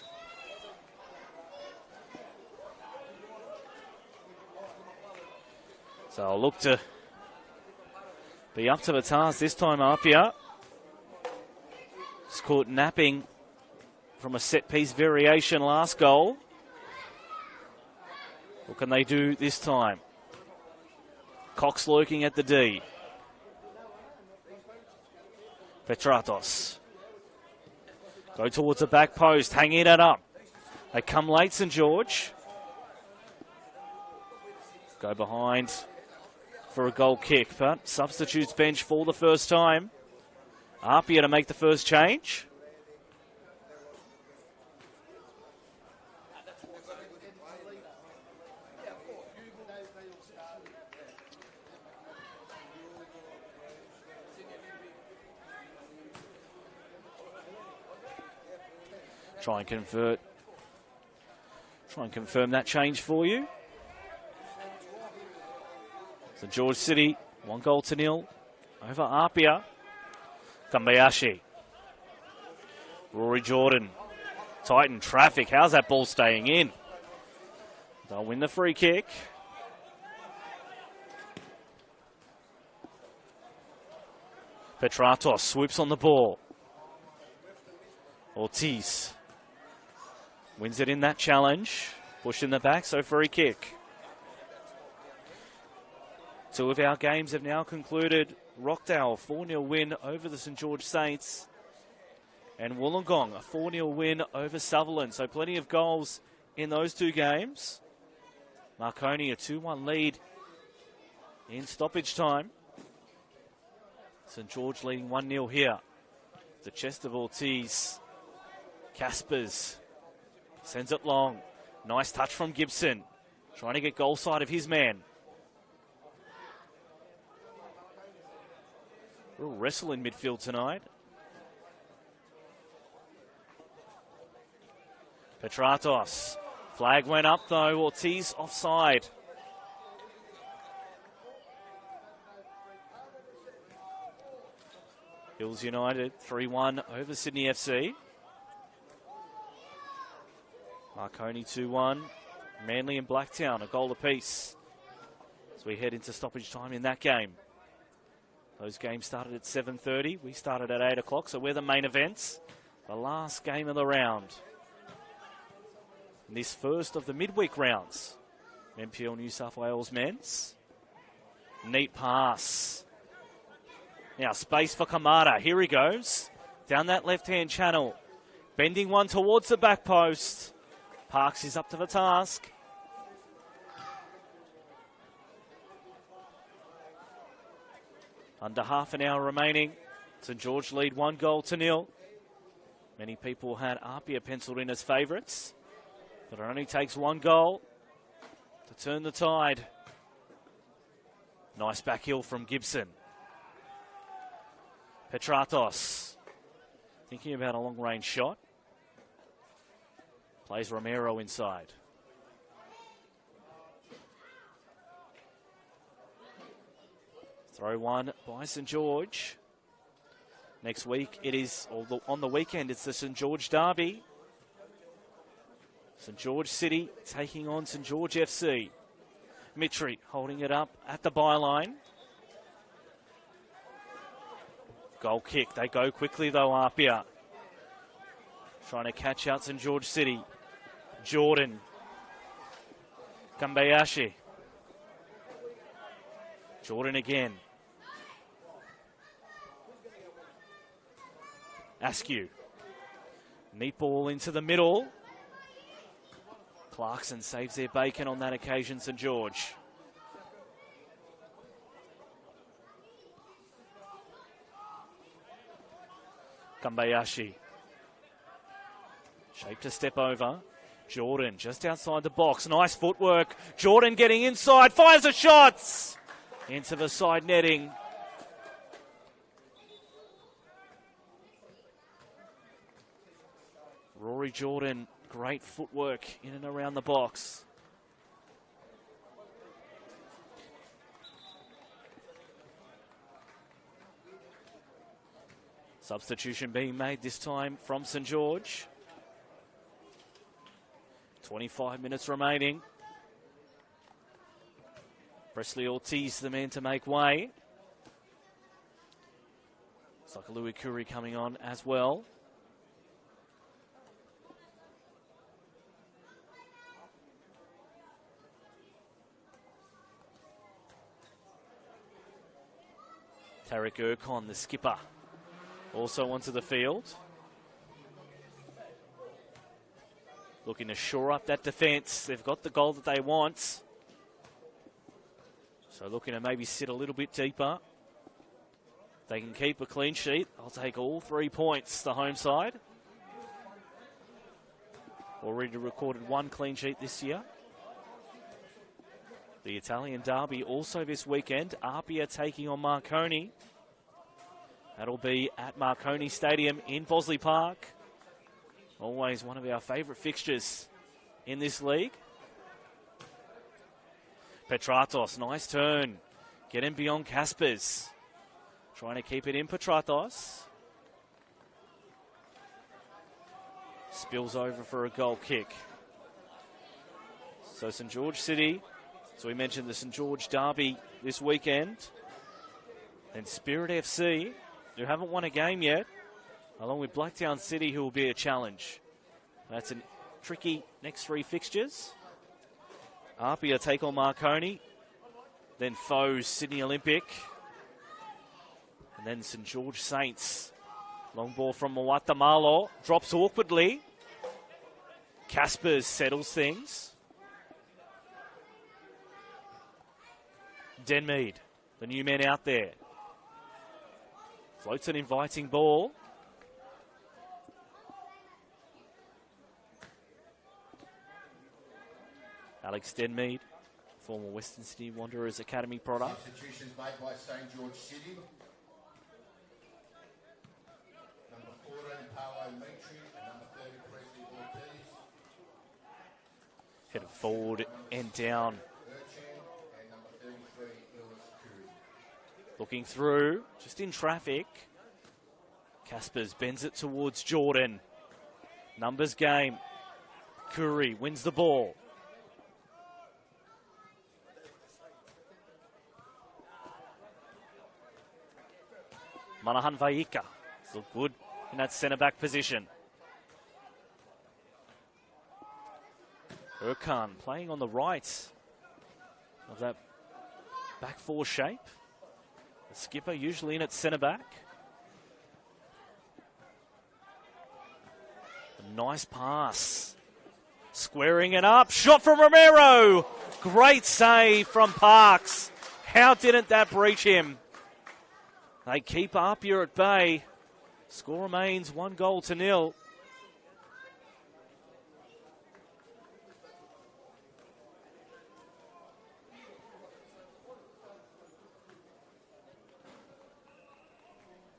So I'll look to be up to the task this time, APIA. Just caught napping from a set-piece variation last goal. What can they do this time? Cox lurking at the D. Petratos. Go towards the back post, hanging it up. They come late, St. George. Go behind for a goal kick, but substitutes bench for the first time. APIA to make the first change. Try and confirm that change for you. St. George City, 1-0 over APIA. Kambayashi. Rory Jordan. Titan traffic. How's that ball staying in? They'll win the free kick. Petratos swoops on the ball. Ortiz wins it in that challenge. Push in the back, so free kick. Two of our games have now concluded. Rockdale, 4-0 win over the St. George Saints. And Wollongong, a 4-0 win over Sutherland. So plenty of goals in those two games. Marconi, a 2-1 lead in stoppage time. St. George leading 1-0 here. The chest of Ortiz. Caspers sends it long. Nice touch from Gibson. Trying to get goal side of his man. Real wrestle in midfield tonight. Petratos. Flag went up though. Ortiz offside. Hills United 3-1 over Sydney FC. Marconi 2-1. Manly and Blacktown a goal apiece as we head into stoppage time in that game. Those games started at 7:30. We started at 8 o'clock, so we're the main events. The last game of the round. In this first of the midweek rounds. NPL New South Wales men's. Neat pass. Now space for Kamara. Here he goes. Down that left-hand channel. Bending one towards the back post. Parks is up to the task. Under half an hour remaining. St. George lead 1-0. Many people had APIA penciled in as favourites. But it only takes one goal to turn the tide. Nice back heel from Gibson. Petratos. Thinking about a long-range shot. Plays Romero inside. Throw one by St. George. Next week it is, or on the weekend, it's the St. George Derby. St. George City taking on St. George FC. Mitri holding it up at the byline. Goal kick. They go quickly though, APIA. trying to catch out St. George City. Jordan. Kambayashi. Jordan again. Askew. Neat ball into the middle. Clarkson saves their bacon on that occasion, St. George. Kambayashi. Shape to step over. Jordan just outside the box. Nice footwork. Jordan getting inside. Fires the shots. Into the side netting. Rory Jordan, great footwork in and around the box. Substitution being made this time from St. George. 25 minutes remaining. Presley Ortiz, the man to make way. Sakalui Kuri coming on as well. Tarek Erkon, the skipper, also onto the field. Looking to shore up that defence. They've got the goal that they want. So looking to maybe sit a little bit deeper. They can keep a clean sheet. I'll take all 3 points, the home side. Already recorded 1 clean sheet this year. The Italian derby also this weekend. APIA taking on Marconi. That'll be at Marconi Stadium in Bosley Park. Always one of our favourite fixtures in this league. Petratos, nice turn. Getting beyond Caspers. Trying to keep it in Petratos. Spills over for a goal kick. So St. George City. So we mentioned the St. George derby this weekend. And Spirit FC, who haven't won a game yet, along with Blacktown City, who will be a challenge. That's a tricky next 3 fixtures. APIA take on Marconi. Then foes Sydney Olympic. And then St. George Saints. Long ball from Mawata Malo. Drops awkwardly. Caspers settles things. Denmead, the new man out there. Floats an inviting ball. Alex Denmead, former Western Sydney Wanderers Academy product. Substitutions made by St. George City. Number 14, Paolo Mitri, and number 30, Presley Ortiz. Headed forward and down. And number 33, Lewis Curry. Looking through, just in traffic. Caspers bends it towards Jordan. Numbers game. Curry wins the ball. Manahan Vaika still good in that centre-back position. Erkan playing on the right of that back 4 shape. The skipper usually in at centre-back. A nice pass. Squaring it up. Shot from Romero. Great save from Parks. How didn't that breach him? They keep APIA at bay. Score remains 1-0.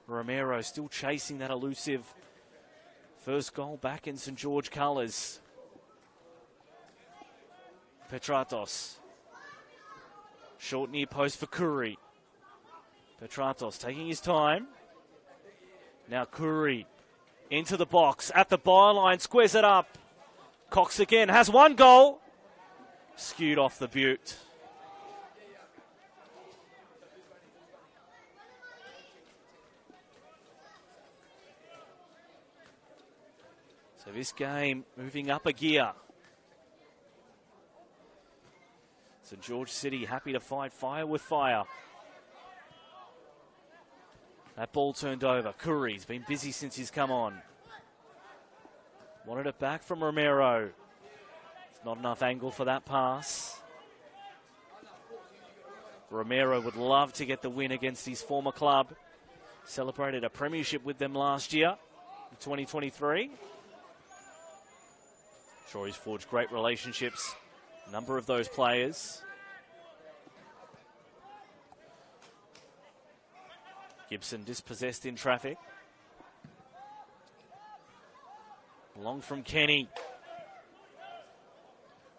Romero still chasing that elusive first goal back in St. George colours. Petratos. Short near post for Curry. Petratos taking his time. Now Curry into the box at the byline, squares it up. Cox again has 1 goal. Skewed off the butte. this game moving up a gear. St. George City happy to fight fire with fire. That ball turned over. Curry's been busy since he's come on. Wanted it back from Romero. It's not enough angle for that pass. Romero would love to get the win against his former club. Celebrated a premiership with them last year, in 2023. Sure, he's forged great relationships. A number of those players. Gibson dispossessed in traffic. Long from Kenny.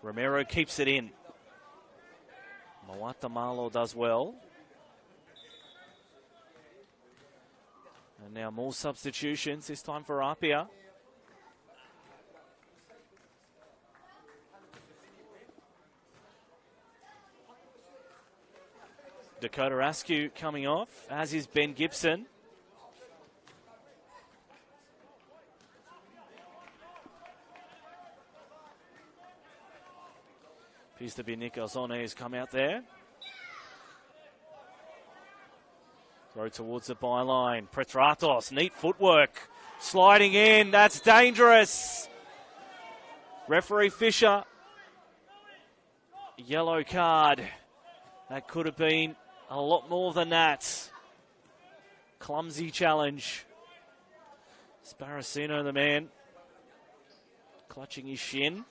Romero keeps it in. Mawata Malo does well. And now more substitutions, this time for APIA. Dakota Askew coming off, as is Ben Gibson. Appears to be Nick Ozone who's come out there. Throw towards the byline. Petratos, neat footwork. Sliding in, that's dangerous. Referee Fisher. Yellow card. That could have been a lot more than that. Clumsy challenge. Sparacino, the man, clutching his shin.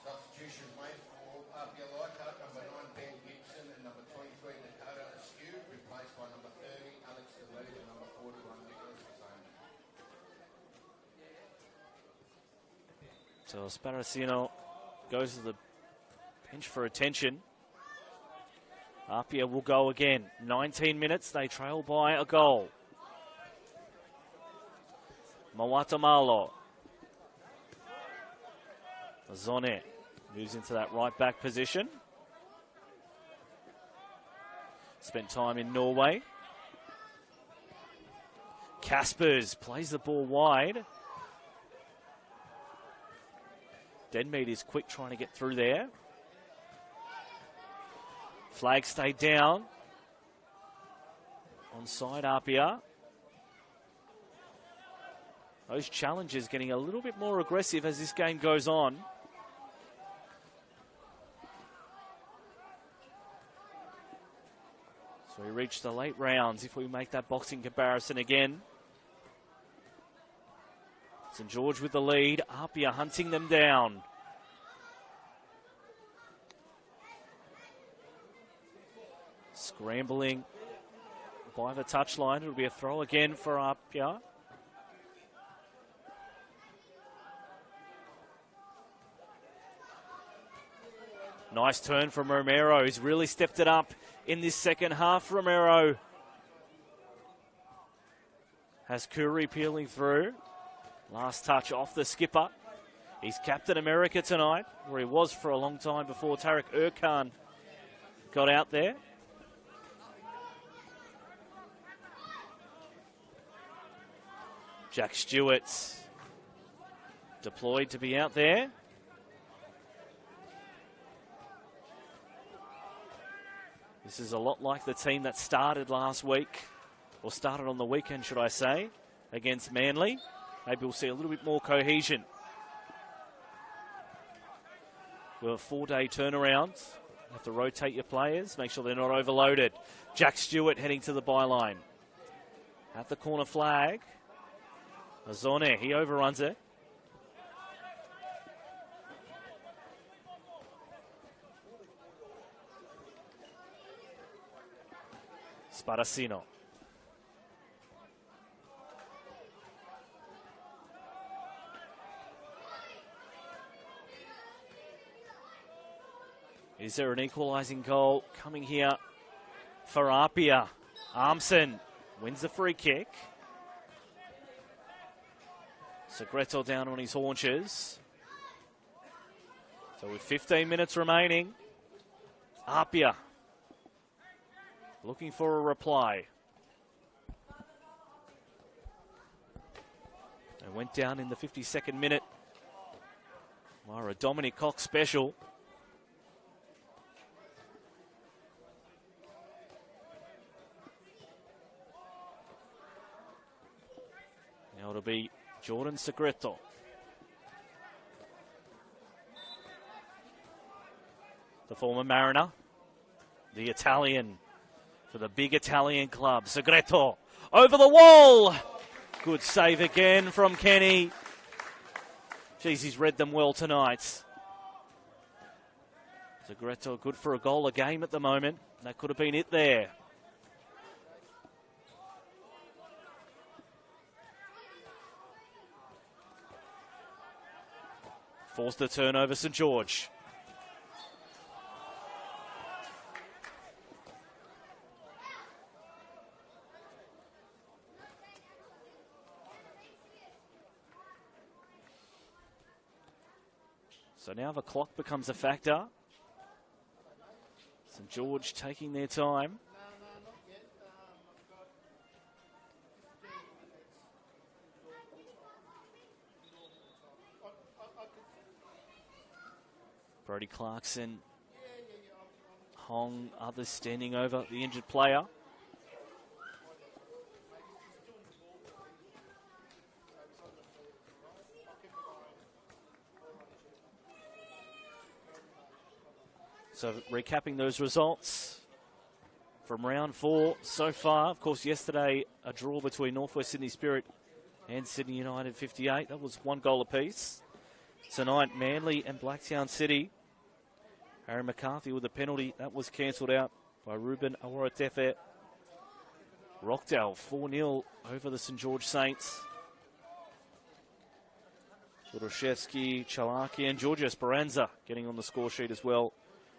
Substitution made for APIA Leichhardt, number 9 Ben Gibson and number 23 Dakota Askew, replaced by number 30 Alex DeLee and number 41 Nicholas Ozone. So Sparacino goes to the bench for attention. APIA will go again. 19 minutes, they trail by a goal. Mawata Malo. Zone moves into that right back position. Spent time in Norway. Kaspers plays the ball wide. Denmead is quick trying to get through there. Flag stayed down. Onside APIA. Those challenges getting a little bit more aggressive as this game goes on. So we reach the late rounds if we make that boxing comparison again. St. George with the lead. APIA hunting them down. Scrambling by the touchline. It'll be a throw again for APIA. Nice turn from Romero. He's really stepped it up in this second half. Romero has Curry peeling through. Last touch off the skipper. He's Captain America tonight, where he was for a long time before Tarek Erkan got out there. Jack Stewart's deployed to be out there. This is a lot like the team that started last week, or started on the weekend, should I say, against Manly. Maybe we'll see a little bit more cohesion. We're a 4-day turnaround. You have to rotate your players, make sure they're not overloaded. Jack Stewart heading to the byline. At the corner flag. Azone, he overruns it. Sparacino. Is there an equalising goal coming here for APIA? Armson wins the free kick. Segreto down on his haunches. So with 15 minutes remaining, APIA looking for a reply. It went down in the 52nd minute. A Dominic Cox special. Now it'll be Jordan Segreto. The former Mariner, the Italian for the big Italian club. Segreto over the wall. Good save again from Kenny. Geez, he's read them well tonight. Segreto good for a goal a game at the moment. That could have been it there. Forced the turnover, St. George. So now the clock becomes a factor. St. George taking their time. Brody Clarkson, Hong, others standing over the injured player. So recapping those results from round 4 so far. Of course, yesterday a draw between Northwest Sydney Spirit and Sydney United 58. That was 1 goal apiece. Tonight, Manly and Blacktown City. Aaron McCarthy with a penalty. That was cancelled out by Ruben Awarotefe. Rockdale 4-0 over the St. George Saints. Ludoshevsky, Chalaki and Georgia Esperanza getting on the score sheet as well.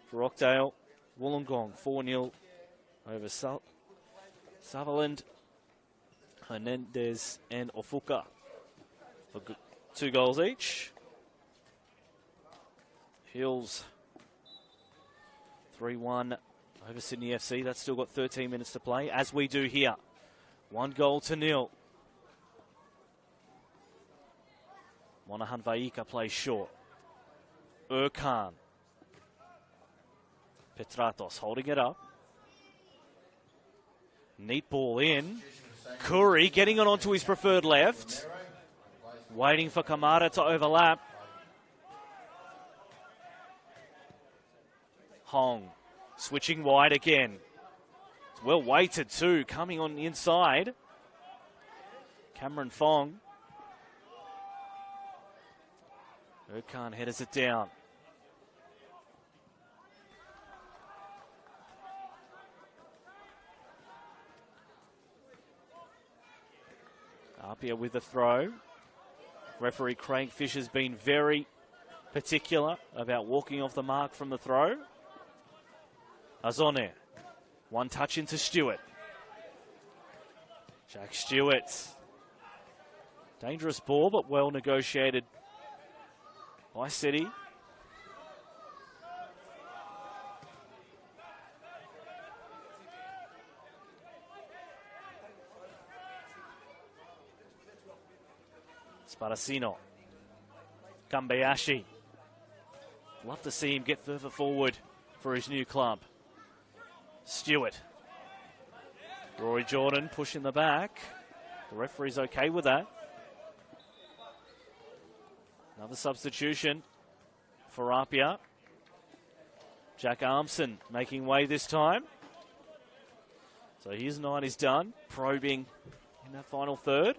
For Rockdale, Wollongong 4-0 over Sutherland, Hernandez and Ofuka for 2 goals each. Hills 3-1 over Sydney FC. That's still got 13 minutes to play, as we do here. 1-0. Monahan Vaika plays short. Erkan. Petratos holding it up. Neat ball in. Curry getting it onto his preferred left. Waiting for Kamara to overlap. Hong switching wide again. It's well weighted too, coming on the inside. Cameron Fong. Erkan headers it down. APIA with the throw. Referee Craig Fisher's been very particular about walking off the mark from the throw. Azone. 1 touch into Stewart. Jack Stewart. Dangerous ball, but well negotiated by City. Sparacino. Kambayashi. Love to see him get further forward for his new club. Stewart. Rory Jordan pushing the back. The referee's okay with that. Another substitution for APIA. Jack Armson making way this time. So his night is done. Probing in that final third.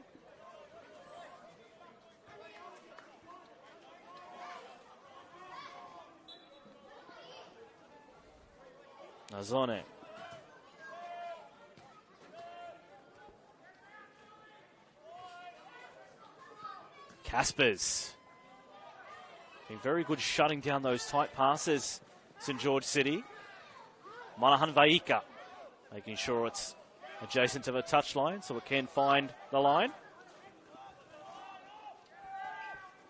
Azone. Caspers. Been very good shutting down those tight passes, St. George City. Monahan Vaika making sure it's adjacent to the touchline so it can find the line.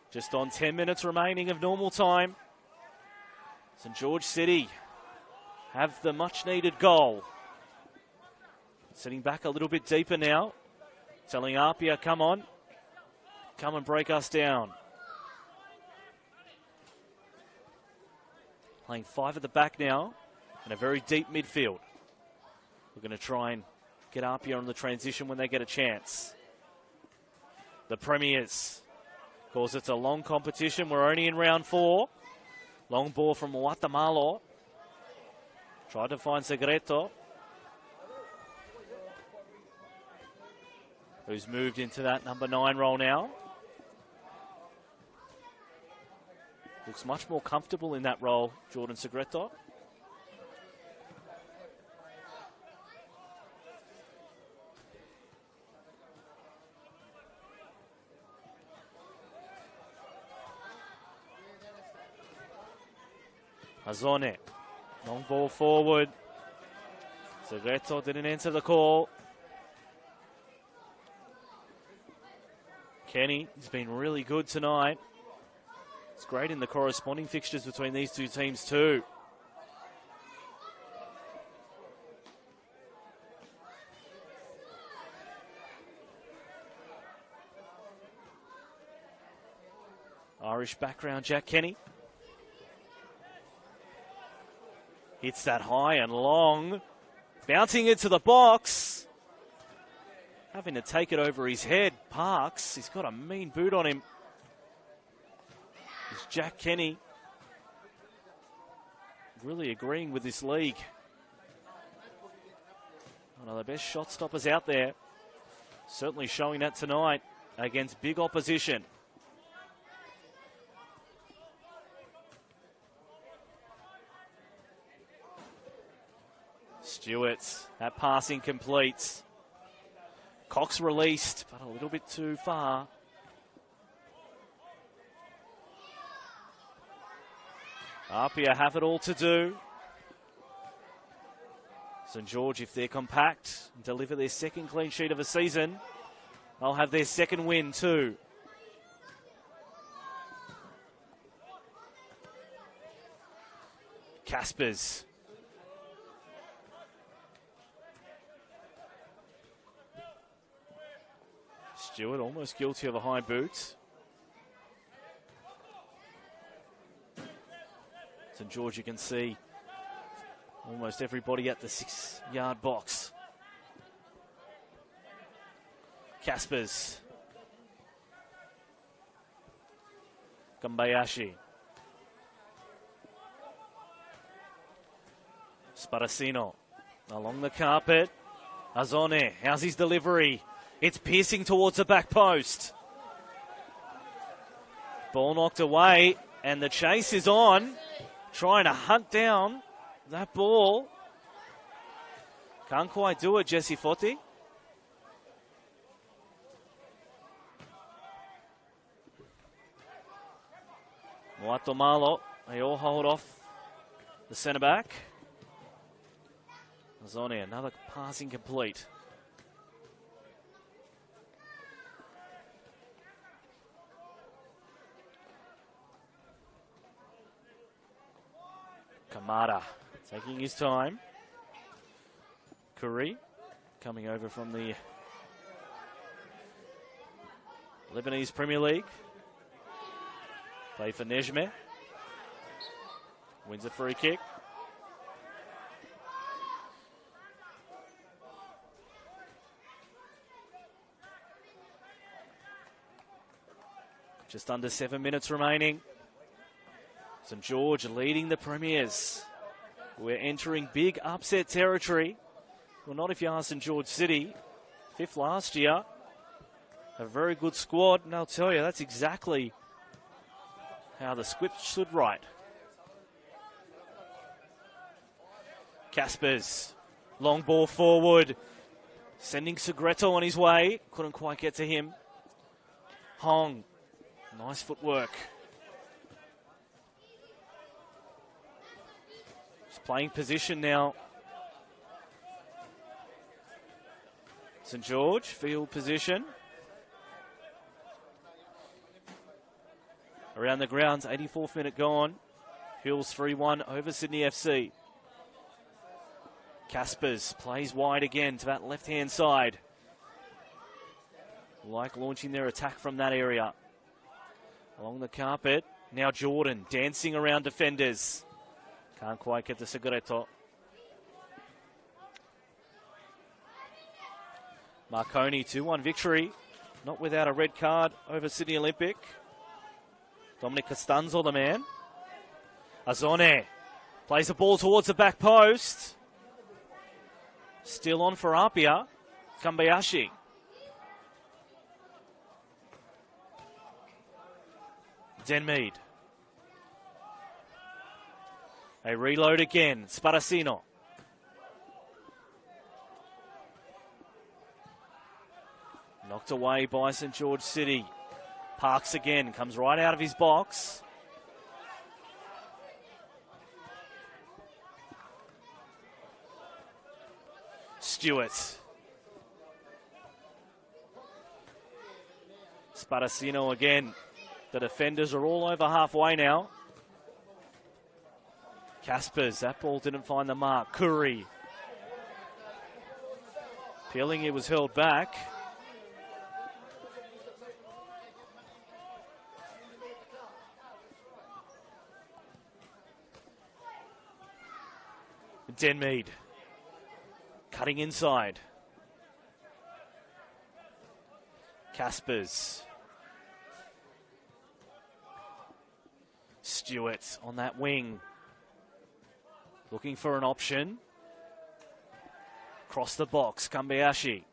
Just on 10 minutes remaining of normal time. St. George City have the much needed goal. Sitting back a little bit deeper now. Telling APIA, come on. Come and break us down. Playing 5 at the back now and a very deep midfield. We're going to try and get APIA on the transition when they get a chance. The Premiers. Of course, it's a long competition. We're only in round 4. Long ball from Guatemala. Tried to find Segreto, who's moved into that number 9 role now. Looks much more comfortable in that role, Jordan Segreto. Azone, long ball forward. Segreto didn't answer the call. Kenny has been really good tonight. It's great in the corresponding fixtures between these two teams too. Irish background, Jack Kenny. Hits that high and long. Bouncing into the box. Having to take it over his head. Parks, he's got a mean boot on him. It's Jack Kenny. Really agreeing with this league. One of the best shot stoppers out there. Certainly showing that tonight against big opposition. Stewart, that passing completes. Cox released, but a little bit too far. APIA have it all to do. St George, if they're compact and deliver their second clean sheet of a season, they'll have their second win too. Caspers. Stewart almost guilty of a high boot. St George, you can see almost everybody at the 6-yard box. Caspers. Gambayashi. Sparacino along the carpet. Azone, how's his delivery? It's piercing towards the back post. Ball knocked away, and the chase is on. Trying to hunt down that ball. Can't quite do it, Jesse Foti. Guatemala, they all hold off the centre back. Azone, another passing complete. Kamada taking his time. Curry coming over from the Lebanese Premier League. Play for Nejme. Wins a free kick. Just under 7 minutes remaining. St George leading the Premiers. We're entering big upset territory. Well, not if you ask St George City. 5th last year. A very good squad, and I'll tell you, that's exactly how the script stood right. Caspers, long ball forward. Sending Segreto on his way. Couldn't quite get to him. Hong, nice footwork. Playing position now. St George, field position. Around the grounds, 84th minute gone. Hills 3-1 over Sydney FC. Caspers plays wide again to that left-hand side. Like launching their attack from that area. Along the carpet. Now Jordan dancing around defenders. Can't quite get the Segreto. Marconi 2-1 victory. Not without a red card over Sydney Olympic. Dominic Costanzo the man. Azone plays the ball towards the back post. Still on for Apia. Kambayashi. Denmead. A reload again. Sparacino. Knocked away by St. George City. Parks again. Comes right out of his box. Stewart. Sparacino again. The defenders are all over halfway now. Caspers, that ball didn't find the mark. Curry. Feeling it was held back. Denmead. Cutting inside. Caspers. Stewart on that wing. Looking for an option. Cross the box, Kambayashi.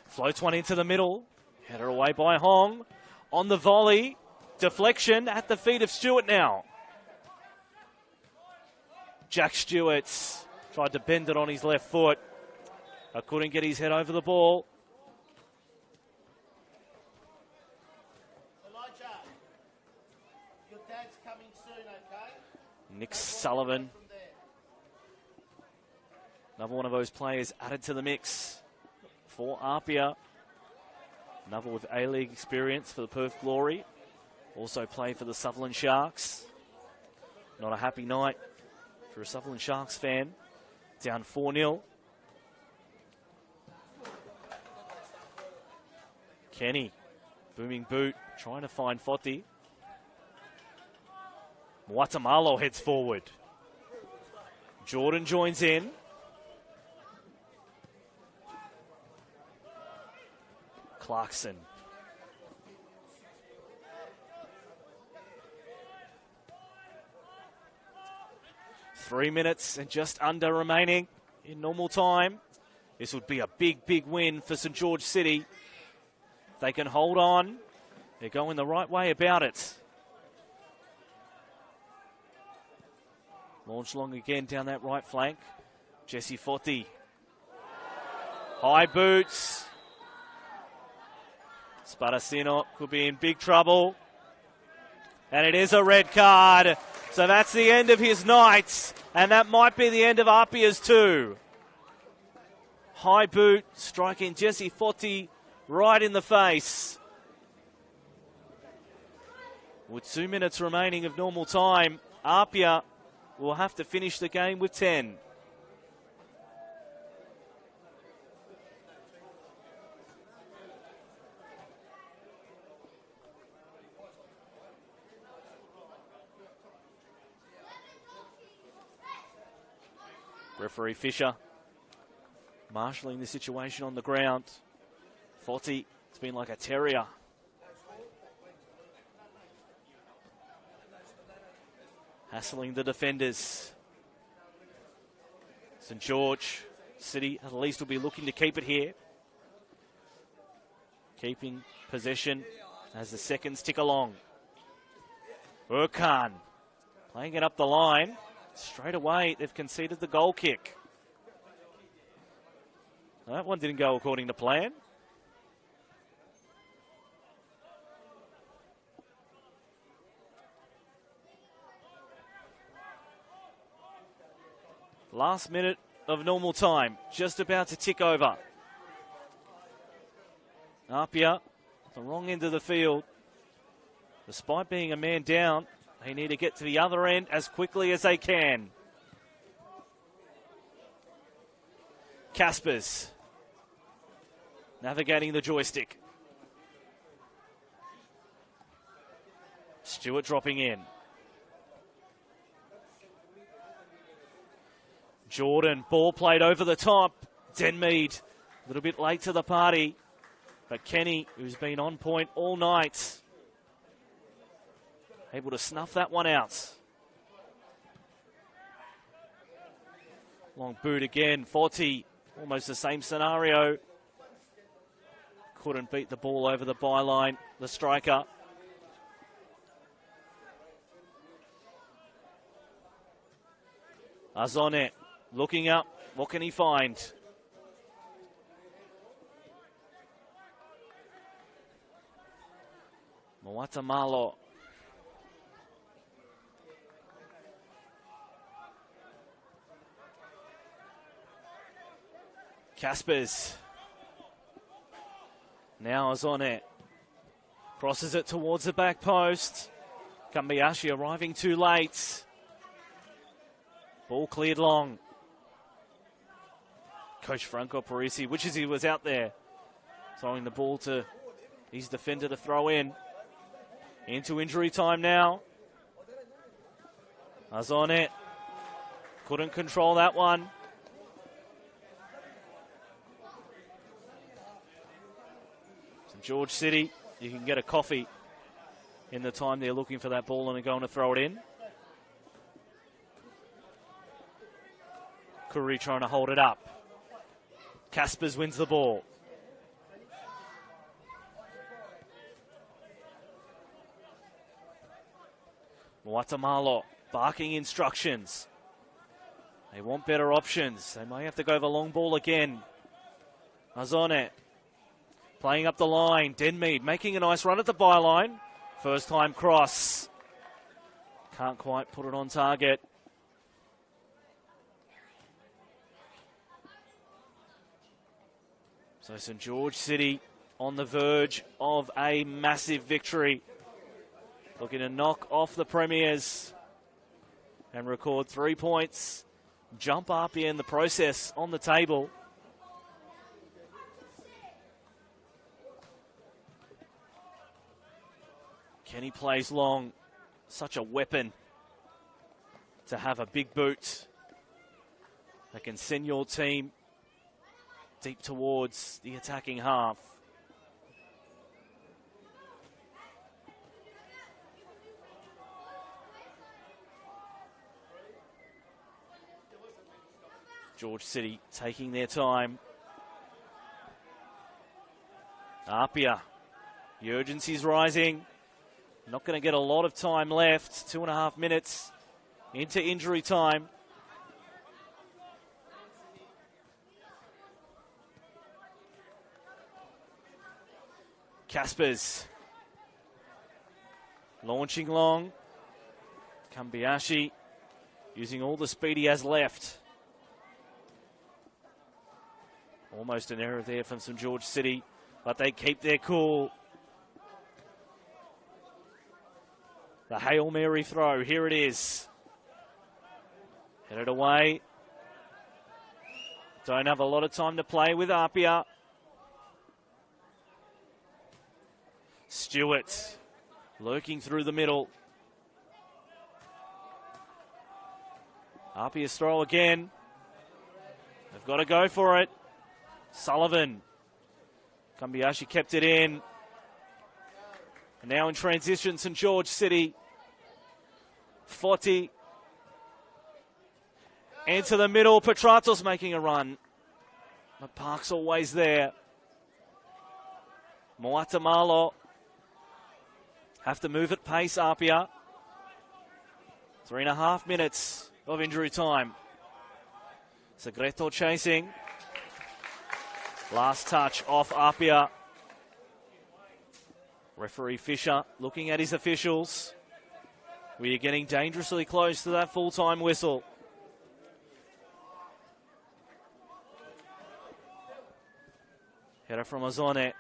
Floats one into the middle. Headed away by Hong. On the volley. Deflection at the feet of Stewart now. Jack Stewart tried to bend it on his left foot. But couldn't get his head over the ball. Nick Sullivan. Another one of those players added to the mix for Apia. Another with A-League experience for the Perth Glory. Also played for the Sutherland Sharks. Not a happy night for a Sutherland Sharks fan. Down 4-0. Kenny. Booming boot. Trying to find Foti. Guatemala heads forward. Jordan joins in. Clarkson. Three minutes and just under remaining in normal time. This would be a big, big win for St. George City. If they can hold on, they're going the right way about it. Launch long again down that right flank. Jesse Foti. High boots. Sparacino could be in big trouble. And it is a red card. So that's the end of his night. And that might be the end of Apia's too. High boot striking Jesse Foti right in the face. With 2 minutes remaining of normal time, Apia will have to finish the game with 10. Referee Fisher marshalling the situation on the ground. Foti, it's been like a terrier. Hassling the defenders. St. George City at least will be looking to keep it here. Keeping possession as the seconds tick along. Urkan playing it up the line. Straight away, they've conceded the goal kick. That one didn't go according to plan. Last minute of normal time, just about to tick over. Apia, the wrong end of the field. Despite being a man down, they need to get to the other end as quickly as they can. Caspers navigating the joystick. Stewart dropping in. Jordan, ball played over the top. Denmead, a little bit late to the party. But Kenny, who's been on point all night, able to snuff that one out. Long boot again. Forty, almost the same scenario. Couldn't beat the ball over the byline, the striker. Azone looking up. What can he find? Moatamalo. Caspers. Now Azone crosses it towards the back post. Kambiashi arriving too late. Ball cleared long. Coach Franco Parisi wishes he was out there, throwing the ball to his defender to throw in. Into injury time now. Azone couldn't control that one. St. George City, you can get a coffee in the time they're looking for that ball and are going to throw it in. Curry trying to hold it up. Caspers wins the ball. Moatamalo barking instructions. They want better options. They may have to go the long ball again. Azone playing up the line. Denmead making a nice run at the byline. First time cross. Can't quite put it on target. So St. George City on the verge of a massive victory. Looking to knock off the Premiers and record 3 points. Jump APIA in the process on the table. Kenny plays long. Such a weapon to have a big boot that can send your team deep towards the attacking half. George City taking their time. APIA, the urgency's rising. Not going to get a lot of time left. 2.5 minutes into injury time. Caspers launching long. Kambiashi using all the speed he has left. Almost an error there from St. George City, but they keep their cool. The Hail Mary throw, here it is. Headed away. Don't have a lot of time to play with APIA. Stewart lurking through the middle. APIA's throw again. They've got to go for it. Sullivan. Kambiashi kept it in. And now in transition, St. George City. 40. Into the middle. Petratos making a run. But Park's always there. Moatamalo. Have to move at pace, APIA. 3.5 minutes of injury time. Segreto chasing. Last touch off APIA. Referee Fisher looking at his officials. We are getting dangerously close to that full-time whistle. Header from Azone.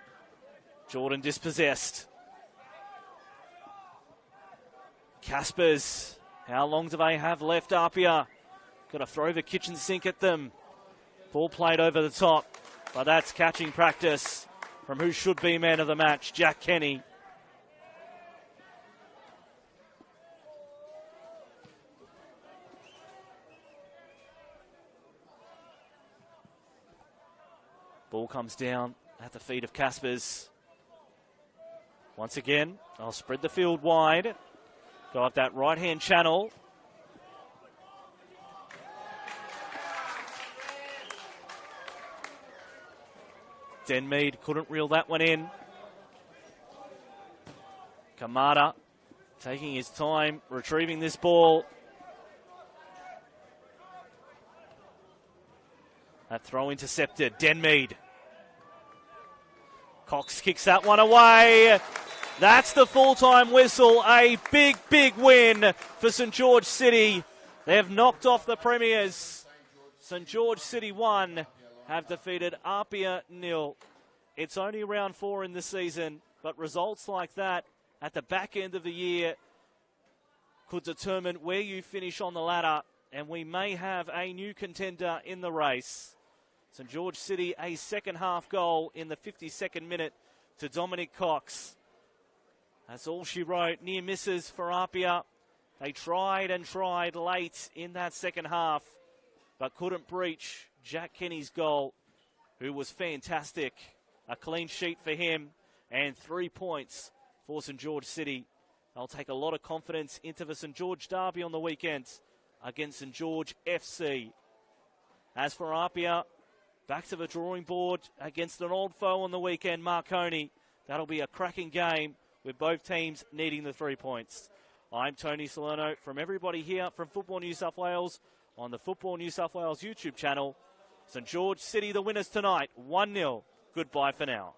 Jordan dispossessed. Caspers. How long do they have left, APIA? Got to throw the kitchen sink at them. Ball played over the top, but that's catching practice from who should be man of the match, Jack Kenny. Ball comes down at the feet of Caspers. Once again, I'll spread the field wide. Go up that right-hand channel. Denmead couldn't reel that one in. Kamada taking his time, retrieving this ball. That throw intercepted. Denmead. Cox kicks that one away. That's the full-time whistle. A big, big win for St George City. They've knocked off the premiers. St George City 1 have defeated APIA 0. It's only round 4 in the season, but results like that at the back end of the year could determine where you finish on the ladder, and we may have a new contender in the race. St George City, a second half goal in the 52nd minute to Dominic Cox. That's all she wrote. Near misses for APIA. They tried and tried late in that second half, but couldn't breach Jack Kenny's goal, who was fantastic. A clean sheet for him and 3 points for St George City. They'll take a lot of confidence into the St George derby on the weekend against St George FC. As for APIA, back to the drawing board against an old foe on the weekend, Marconi. That'll be a cracking game with both teams needing the 3 points. I'm Tony Salerno from everybody here from Football New South Wales on the Football New South Wales YouTube channel. St George City the winners tonight, 1-0. Goodbye for now.